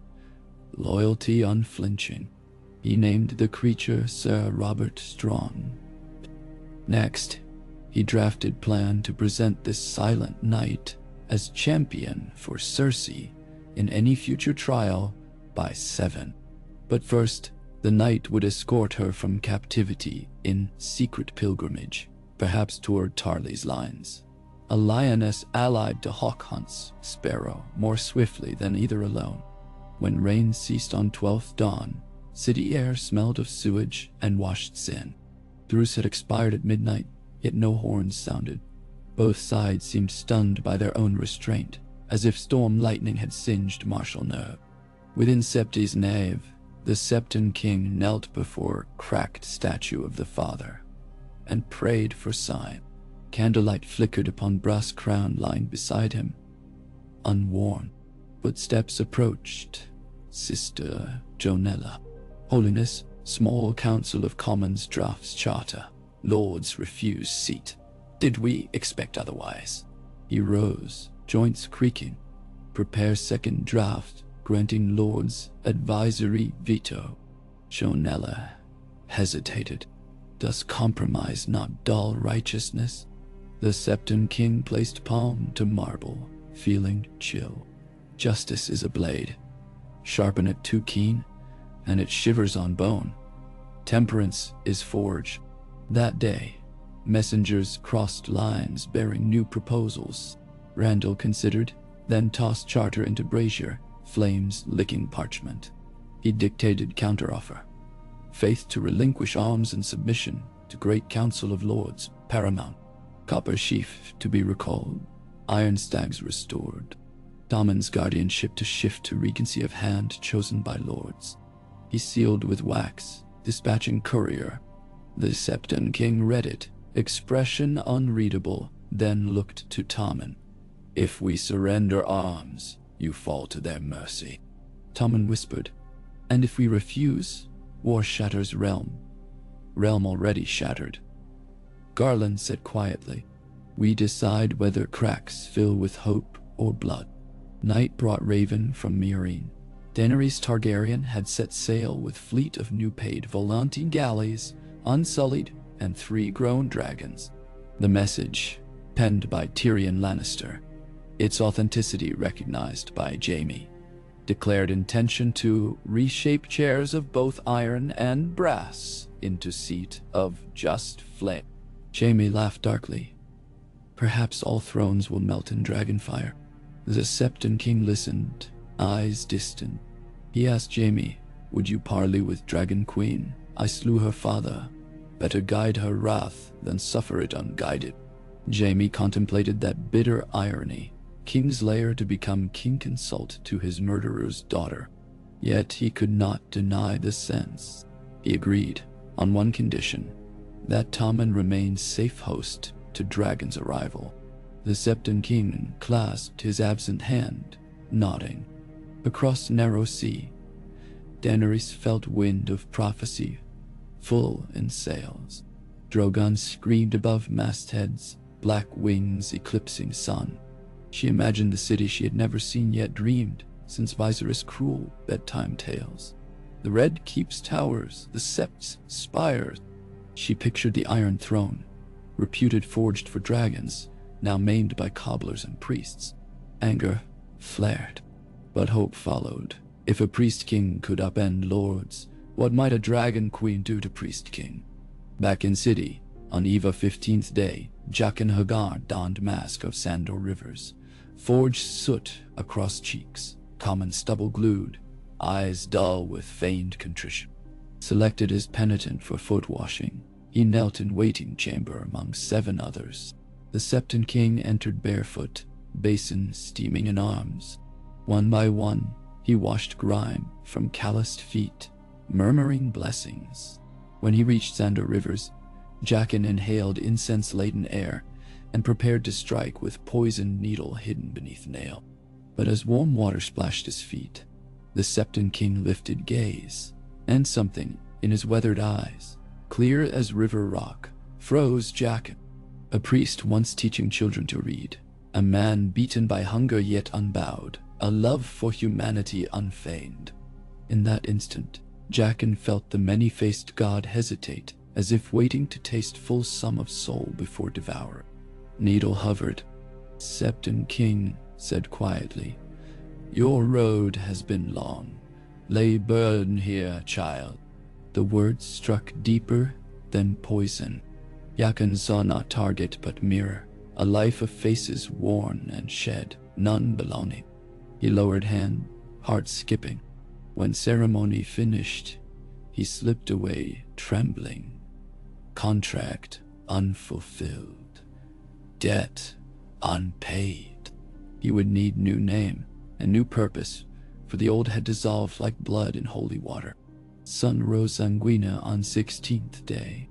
loyalty unflinching. He named the creature Sir Robert Strong. Next, he drafted plan to present this silent knight as champion for Circe in any future trial by 7. But first, the knight would escort her from captivity in secret pilgrimage, perhaps toward Tarley's lines. A lioness allied to hawk hunts sparrow more swiftly than either alone. When rain ceased on 12th dawn, city air smelled of sewage and washed sin. Druce had expired at midnight, yet no horns sounded. Both sides seemed stunned by their own restraint, as if storm lightning had singed martial nerve. Within Septi's nave, the Septon king knelt before a cracked statue of the father and prayed for sign. Candlelight flickered upon brass crown lying beside him, unworn. Footsteps approached. Sister Jonella. Holiness, small council of commons drafts charter. Lords refuse seat. Did we expect otherwise? He rose, joints creaking. Prepare second draft, granting lords advisory veto. Jonella hesitated. Does compromise not dull righteousness? The Septon king placed palm to marble, feeling chill. Justice is a blade. Sharpen it too keen, and it shivers on bone. Temperance is forge. That day, messengers crossed lines bearing new proposals. Randall considered, then tossed charter into brazier, flames licking parchment. He dictated counteroffer. Faith to relinquish arms and submission to great council of lords, paramount. Copper sheaf to be recalled. Iron stags restored. Damon's guardianship to shift to regency of hand chosen by lords. He sealed with wax, dispatching courier. The Septon king read it, expression unreadable, then looked to Tommen. If we surrender arms, you fall to their mercy. Tommen whispered, and if we refuse, war shatters realm. Realm already shattered. Garland said quietly, we decide whether cracks fill with hope or blood. Night brought Raven from Meereen. Daenerys Targaryen had set sail with fleet of new-paid Volante galleys, unsullied, and 3 grown dragons. The message, penned by Tyrion Lannister, its authenticity recognized by Jaime, declared intention to reshape chairs of both iron and brass into seat of just flame. Jaime laughed darkly. Perhaps all thrones will melt in dragonfire. The Septon king listened, eyes distant. He asked Jaime, would you parley with Dragon Queen? I slew her father. Better guide her wrath than suffer it unguided. Jaime contemplated that bitter irony. Kingslayer to become king consort to his murderer's daughter. Yet he could not deny the sense. He agreed, on one condition, that Tommen remained safe host to Dragon's arrival. The Septon king clasped his absent hand, nodding. Across narrow sea, Daenerys felt wind of prophecy, full in sails. Drogon screamed above mastheads, black wings eclipsing sun. She imagined the city she had never seen yet dreamed since Viserys' cruel bedtime tales. The Red Keep's towers, the Sept's spires. She pictured the Iron Throne, reputed forged for dragons, now maimed by cobblers and priests. Anger flared, but hope followed. If a priest king could upend lords, what might a dragon queen do to priest king? Back in city, on eve of 15th day, Jaqen Hagar donned mask of Sandor rivers, forged soot across cheeks, common stubble glued, eyes dull with feigned contrition. Selected as penitent for foot washing, he knelt in waiting chamber among 7 others. The Septon king entered barefoot, basin steaming in arms. One by one, he washed grime from calloused feet, murmuring blessings. When he reached Sandor rivers, Jaqen inhaled incense-laden air and prepared to strike with poisoned needle hidden beneath nail. But as warm water splashed his feet, the Septon king lifted gaze, and something in his weathered eyes, clear as river rock, froze Jaqen. A priest once teaching children to read, a man beaten by hunger yet unbowed, a love for humanity unfeigned. In that instant, Jaqen felt the many-faced god hesitate, as if waiting to taste full sum of soul before devouring. Needle hovered. Septon King said quietly, "Your road has been long. Lay burden here, child." The words struck deeper than poison. Jaqen saw not target but mirror, a life of faces worn and shed, none belonging. He lowered hand, heart skipping. When ceremony finished, he slipped away, trembling. Contract unfulfilled. Debt unpaid. He would need new name and new purpose, for the old had dissolved like blood in holy water. Sun rose sanguina on 16th day.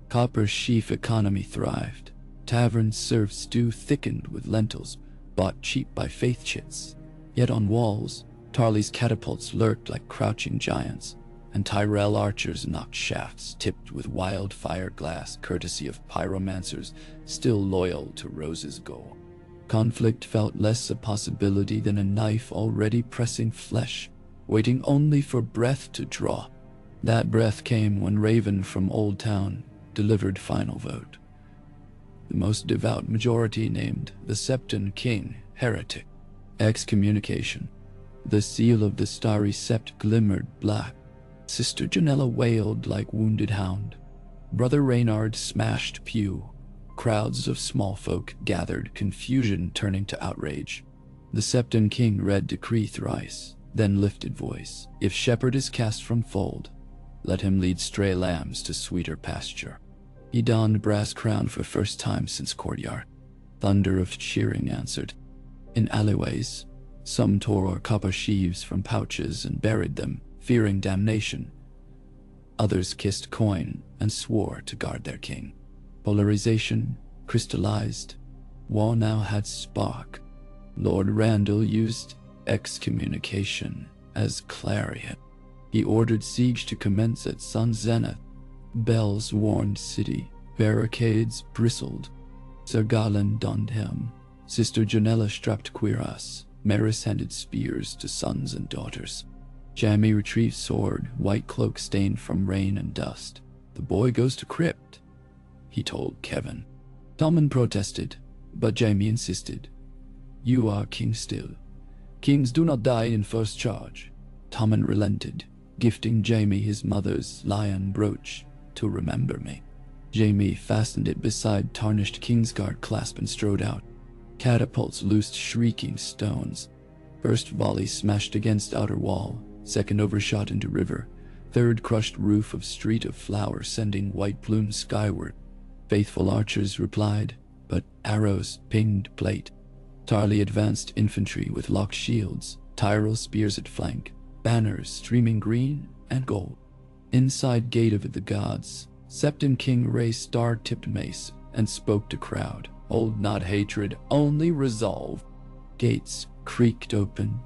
Copper sheaf economy thrived. Taverns served stew thickened with lentils, bought cheap by faith chits. Yet on walls, Tarly's catapults lurked like crouching giants, and Tyrell archers knocked shafts tipped with wildfire glass courtesy of pyromancers still loyal to Rose's goal. Conflict felt less a possibility than a knife already pressing flesh, waiting only for breath to draw. That breath came when Raven from Old Town delivered final vote. The most devout majority named the Septon King heretic. Excommunication. The seal of the starry sept glimmered black. Sister Janella wailed like wounded hound. Brother Reynard smashed pew. Crowds of small folk gathered, confusion turning to outrage. The Septon King read decree thrice, then lifted voice. If shepherd is cast from fold, let him lead stray lambs to sweeter pasture. He donned brass crown for first time since courtyard. Thunder of cheering answered. In alleyways, some tore copper sheaves from pouches and buried them, fearing damnation. Others kissed coin and swore to guard their king. Polarization crystallized. War now had spark. Lord Randall used excommunication as clarion. He ordered siege to commence at sun zenith. Bells warned city. Barricades bristled. Sir Garland donned helm. Sister Janella strapped cuirass. Maris handed spears to sons and daughters. Jamie retrieved sword, white cloak stained from rain and dust. The boy goes to crypt, he told Kevin. Tommen protested, but Jamie insisted. You are king still. Kings do not die in first charge. Tommen relented, gifting Jamie his mother's lion brooch to remember me. Jamie fastened it beside tarnished Kingsguard clasp and strode out. Catapults loosed shrieking stones. First volley smashed against outer wall, second overshot into river, third crushed roof of street of flowers sending white plumes skyward. Faithful archers replied, but arrows pinged plate. Tarly advanced infantry with locked shields, Tyrell spears at flank, banners streaming green and gold. Inside gate of the gods, Septon King raised star-tipped mace and spoke to crowd. Hold not hatred, only resolve. Gates creaked open.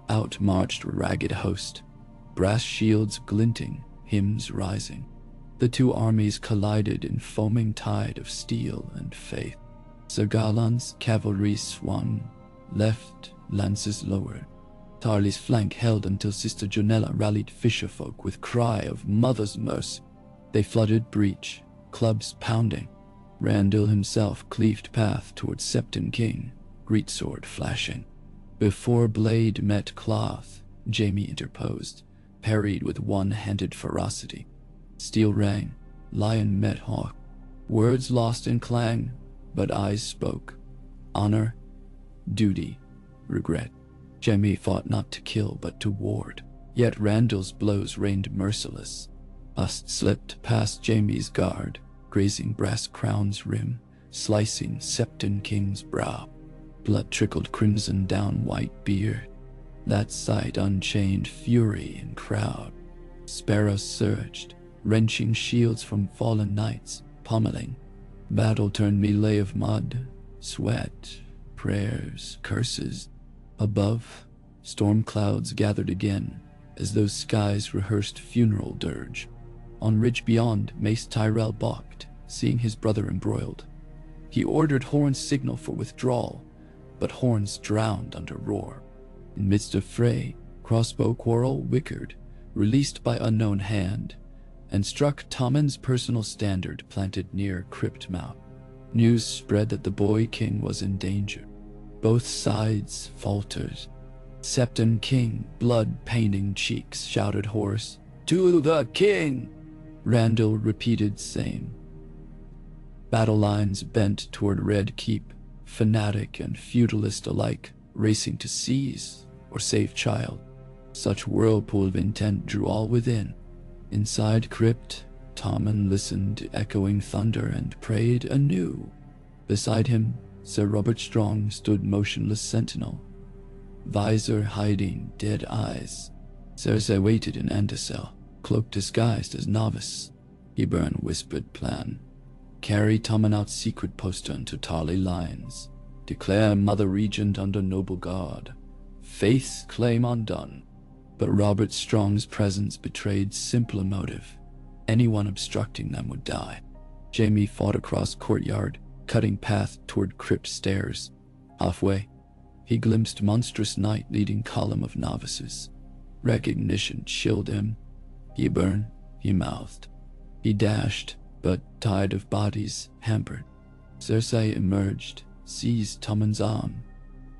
Out marched a ragged host, brass shields glinting, hymns rising. The two armies collided in foaming tide of steel and faith. Sir Garland's cavalry swung, left, lances lowered. Tarly's flank held until Sister Janella rallied fisherfolk with cry of mother's mercy. They flooded breach, clubs pounding. Randall himself cleaved path towards Septon King, greatsword flashing. Before blade met cloth, Jamie interposed, parried with one-handed ferocity. Steel rang, lion met hawk. Words lost in clang, but eyes spoke. Honor, duty, regret. Jamie fought not to kill but to ward, yet Randall's blows rained merciless. Bust slipped past Jamie's guard, grazing brass crown's rim, slicing Septon King's brow. Blood trickled crimson down white beard. That sight unchained fury in crowd. Sparrows surged, wrenching shields from fallen knights, pommeling. Battle turned melee of mud, sweat, prayers, curses. Above, storm clouds gathered again, as those skies rehearsed funeral dirge. On ridge beyond, Mace Tyrell balked, seeing his brother embroiled. He ordered Horn's signal for withdrawal, but Horn's drowned under roar. In midst of fray, crossbow quarrel Wickard, released by unknown hand, and struck Tommen's personal standard planted near crypt mouth. News spread that the boy king was in danger. Both sides faltered. Septon King, blood-painting cheeks, shouted hoarse, "To the king!" Randall repeated same. Battle lines bent toward Red Keep, fanatic and feudalist alike, racing to seize or save child. Such whirlpool of intent drew all within. Inside crypt, Tommen listened to echoing thunder and prayed anew. Beside him, Sir Robert Strong stood motionless sentinel, visor hiding dead eyes. Cersei waited in antecell, cloak disguised as novice. Hibern whispered plan. Carry Tommen out secret postern to Tarly lines. Declare Mother Regent under noble guard. Faith's claim undone. But Robert Strong's presence betrayed simpler motive. Anyone obstructing them would die. Jaime fought across courtyard, cutting path toward crypt stairs. Halfway, he glimpsed monstrous knight leading column of novices. Recognition chilled him. Hibern, he mouthed. He dashed, but tide of bodies hampered. Cersei emerged, seized Tommen's arm.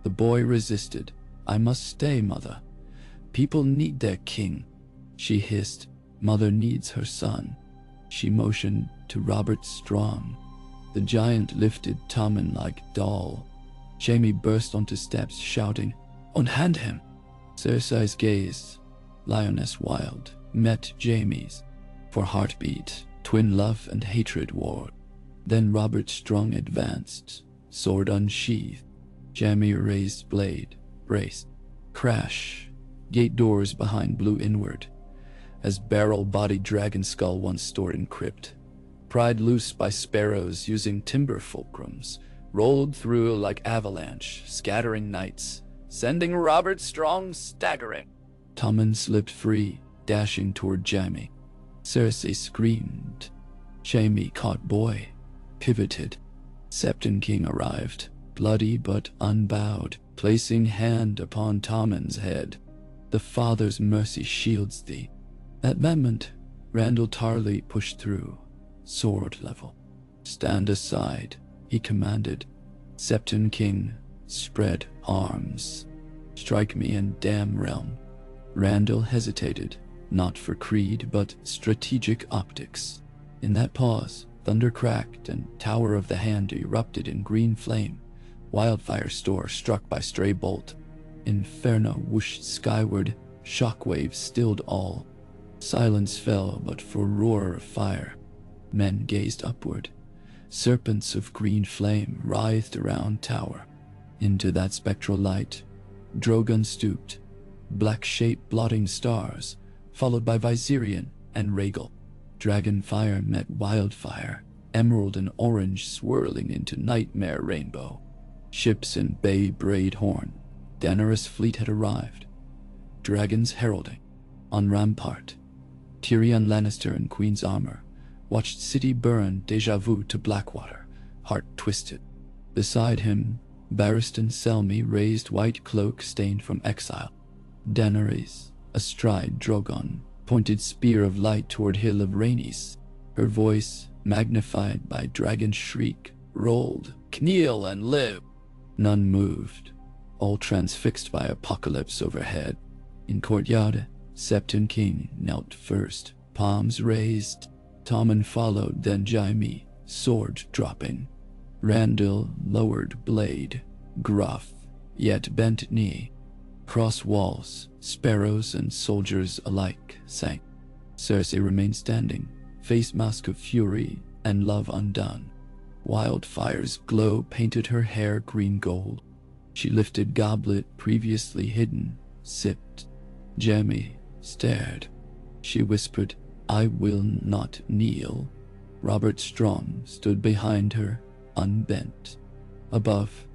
The boy resisted. I must stay, mother. People need their king. She hissed. Mother needs her son. She motioned to Robert Strong. The giant lifted Tommen like doll. Jaime burst onto steps, shouting, "Unhand him!" Cersei's gaze, lioness wild, met Jaime's. For heartbeat, twin love and hatred warred. Then Robert Strong advanced, sword unsheathed. Jaime raised blade, braced. Crash. Gate doors behind blew inward, as barrel-bodied dragon skull once stored in crypt, pried loose by sparrows using timber fulcrums, rolled through like avalanche, scattering knights, sending Robert Strong staggering. Tommen slipped free, dashing toward Jaime. Cersei screamed. Jaime caught boy, pivoted. Septon King arrived, bloody but unbowed, placing hand upon Tommen's head. The Father's mercy shields thee. At that moment, Randall Tarly pushed through, sword level. Stand aside, he commanded. Septon King, spread arms. Strike me and damn realm. Randall hesitated, not for creed, but strategic optics. In that pause, thunder cracked and Tower of the Hand erupted in green flame. Wildfire store struck by stray bolt. Inferno whooshed skyward, shockwaves stilled all. Silence fell but for roar of fire. Men gazed upward. Serpents of green flame writhed around tower. Into that spectral light, Drogon stooped, black shape blotting stars, followed by Viserion and Rhaegal. Dragon fire met wildfire, emerald and orange swirling into nightmare rainbow. Ships in bay braid horn. Daenerys' fleet had arrived. Dragons heralding. On rampart, Tyrion Lannister in Queen's armor watched city burn deja vu to Blackwater, heart twisted. Beside him, Barristan Selmy raised white cloak stained from exile. Daenerys, astride Drogon, pointed spear of light toward hill of Rhaenys. Her voice, magnified by dragon shriek, rolled, "Kneel and live!" None moved, all transfixed by apocalypse overhead. In courtyard, Septon King knelt first, palms raised. Tommen followed, then Jaime, sword dropping. Randall lowered blade, gruff, yet bent knee. Cross walls, sparrows and soldiers alike sank. Cersei remained standing, face mask of fury and love undone. Wildfire's glow painted her hair green gold. She lifted goblet previously hidden, sipped. Jaime stared. She whispered, "I will not kneel." Robert Strong stood behind her, unbent. Above,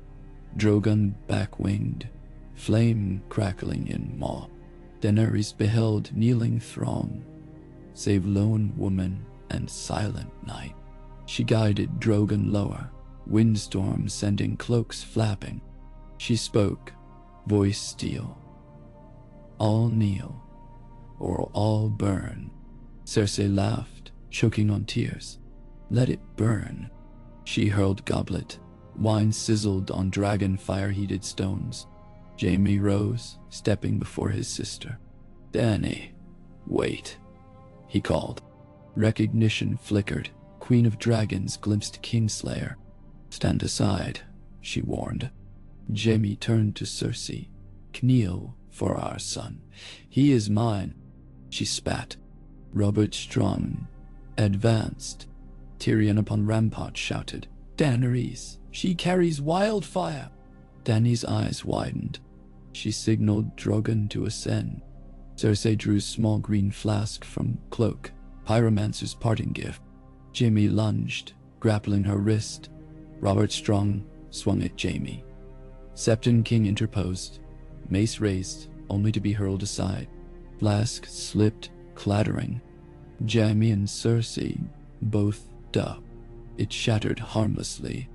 Drogon back-winged, flame crackling in maw. Daenerys beheld kneeling throng, save lone woman and silent night. She guided Drogon lower, windstorm sending cloaks flapping. She spoke, voice steel. All kneel, or all burn. Cersei laughed, choking on tears. Let it burn. She hurled goblet. Wine sizzled on dragon fire-heated stones. Jaime rose, stepping before his sister. Dany, wait, he called. Recognition flickered. Queen of Dragons glimpsed Kingslayer. Stand aside, she warned. Jaime turned to Cersei. Kneel for our son. He is mine. She spat. Robert Strong advanced. Tyrion upon rampart shouted, Daenerys, she carries wildfire. Dany's eyes widened. She signaled Drogon to ascend. Cersei drew small green flask from cloak, pyromancer's parting gift. Jaime lunged, grappling her wrist. Robert Strong swung at Jaime. Septon King interposed, mace raised, only to be hurled aside. Flask slipped, clattering. Jaime and Cersei both ducked. It shattered harmlessly.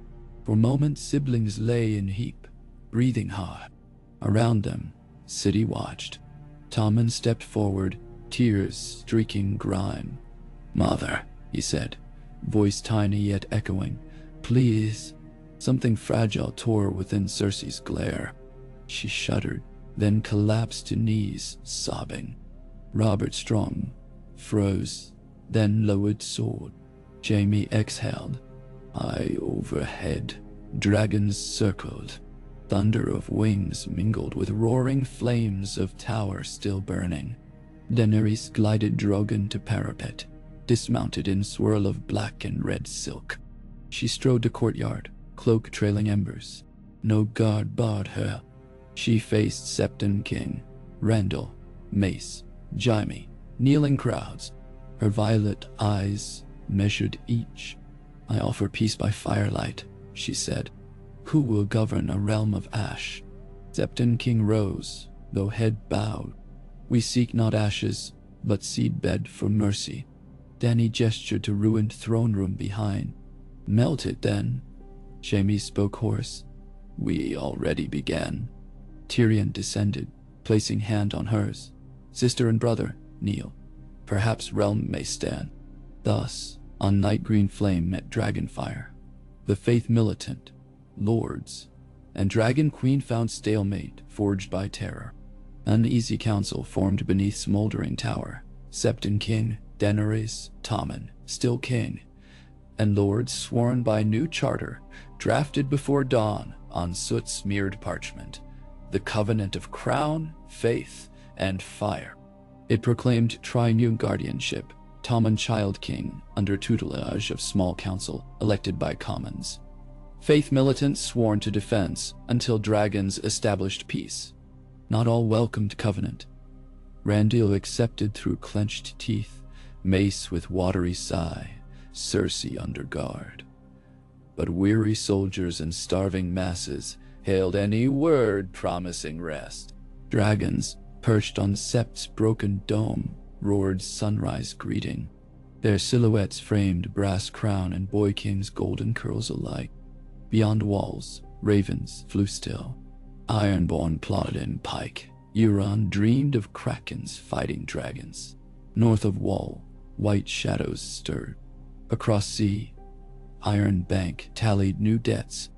For moments, siblings lay in heap, breathing hard. Around them, city watched. Tommen stepped forward, tears streaking grime. Mother, he said, voice tiny yet echoing. Please. Something fragile tore within Cersei's glare. She shuddered, then collapsed to knees, sobbing. Robert Strong froze, then lowered sword. Jaime exhaled. Eye overhead, dragons circled. Thunder of wings mingled with roaring flames of tower still burning. Daenerys glided Drogon to parapet, dismounted in swirl of black and red silk. She strode to courtyard, cloak trailing embers. No guard barred her. She faced Septon King, Randall, Mace, Jaime, kneeling crowds. Her violet eyes measured each. I offer peace by firelight, she said. Who will govern a realm of ash? Septon King rose, though head bowed. We seek not ashes, but seedbed for mercy. Dany gestured to ruined throne room behind. Melt it then. Jaime spoke hoarse. We already began. Tyrion descended, placing hand on hers. Sister and brother, kneel. Perhaps realm may stand. Thus, on night green flame met dragonfire. The faith militant, lords, and dragon queen found stalemate forged by terror. Uneasy council formed beneath smoldering tower. Septon King, Daenerys, Tommen, still king, and lords sworn by new charter, drafted before dawn on soot-smeared parchment. The covenant of crown, faith, and fire. It proclaimed triune guardianship, Tommen child king under tutelage of small council elected by commons. Faith militants sworn to defense until dragons established peace. Not all welcomed covenant. Randall accepted through clenched teeth, Mace with watery sigh, Cersei under guard. But weary soldiers and starving masses hailed any word promising rest. Dragons, perched on Sept's broken dome, roared sunrise greeting. Their silhouettes framed brass crown and boy king's golden curls alike. Beyond walls, ravens flew still. Ironborn plodded in pike. Euron dreamed of krakens fighting dragons. North of wall, white shadows stirred. Across sea, Iron Bank tallied new debts.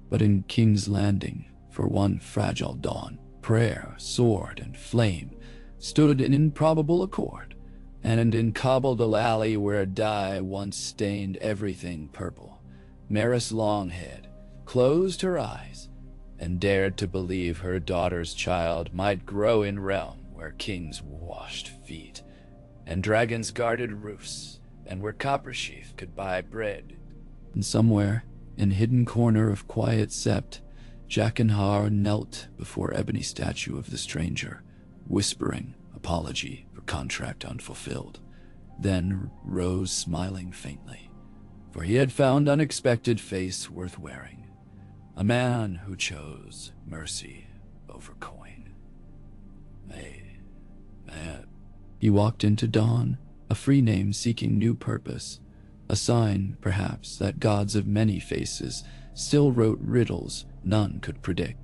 But in King's Landing, for one fragile dawn, prayer, sword, and flame stood in improbable accord. And in cobbled alley where a dye once stained everything purple, Maris Longhead closed her eyes and dared to believe her daughter's child might grow in realm where kings washed feet and dragons guarded roofs, and where Coppersheath could buy bread. And somewhere, in hidden corner of quiet Sept, Jaqen knelt before ebony statue of the stranger, whispering apology for contract unfulfilled, then rose smiling faintly, for he had found unexpected face worth wearing, a man who chose mercy over coin. Man. He walked into dawn, a free name seeking new purpose. A sign, perhaps, that gods of many faces still wrote riddles none could predict.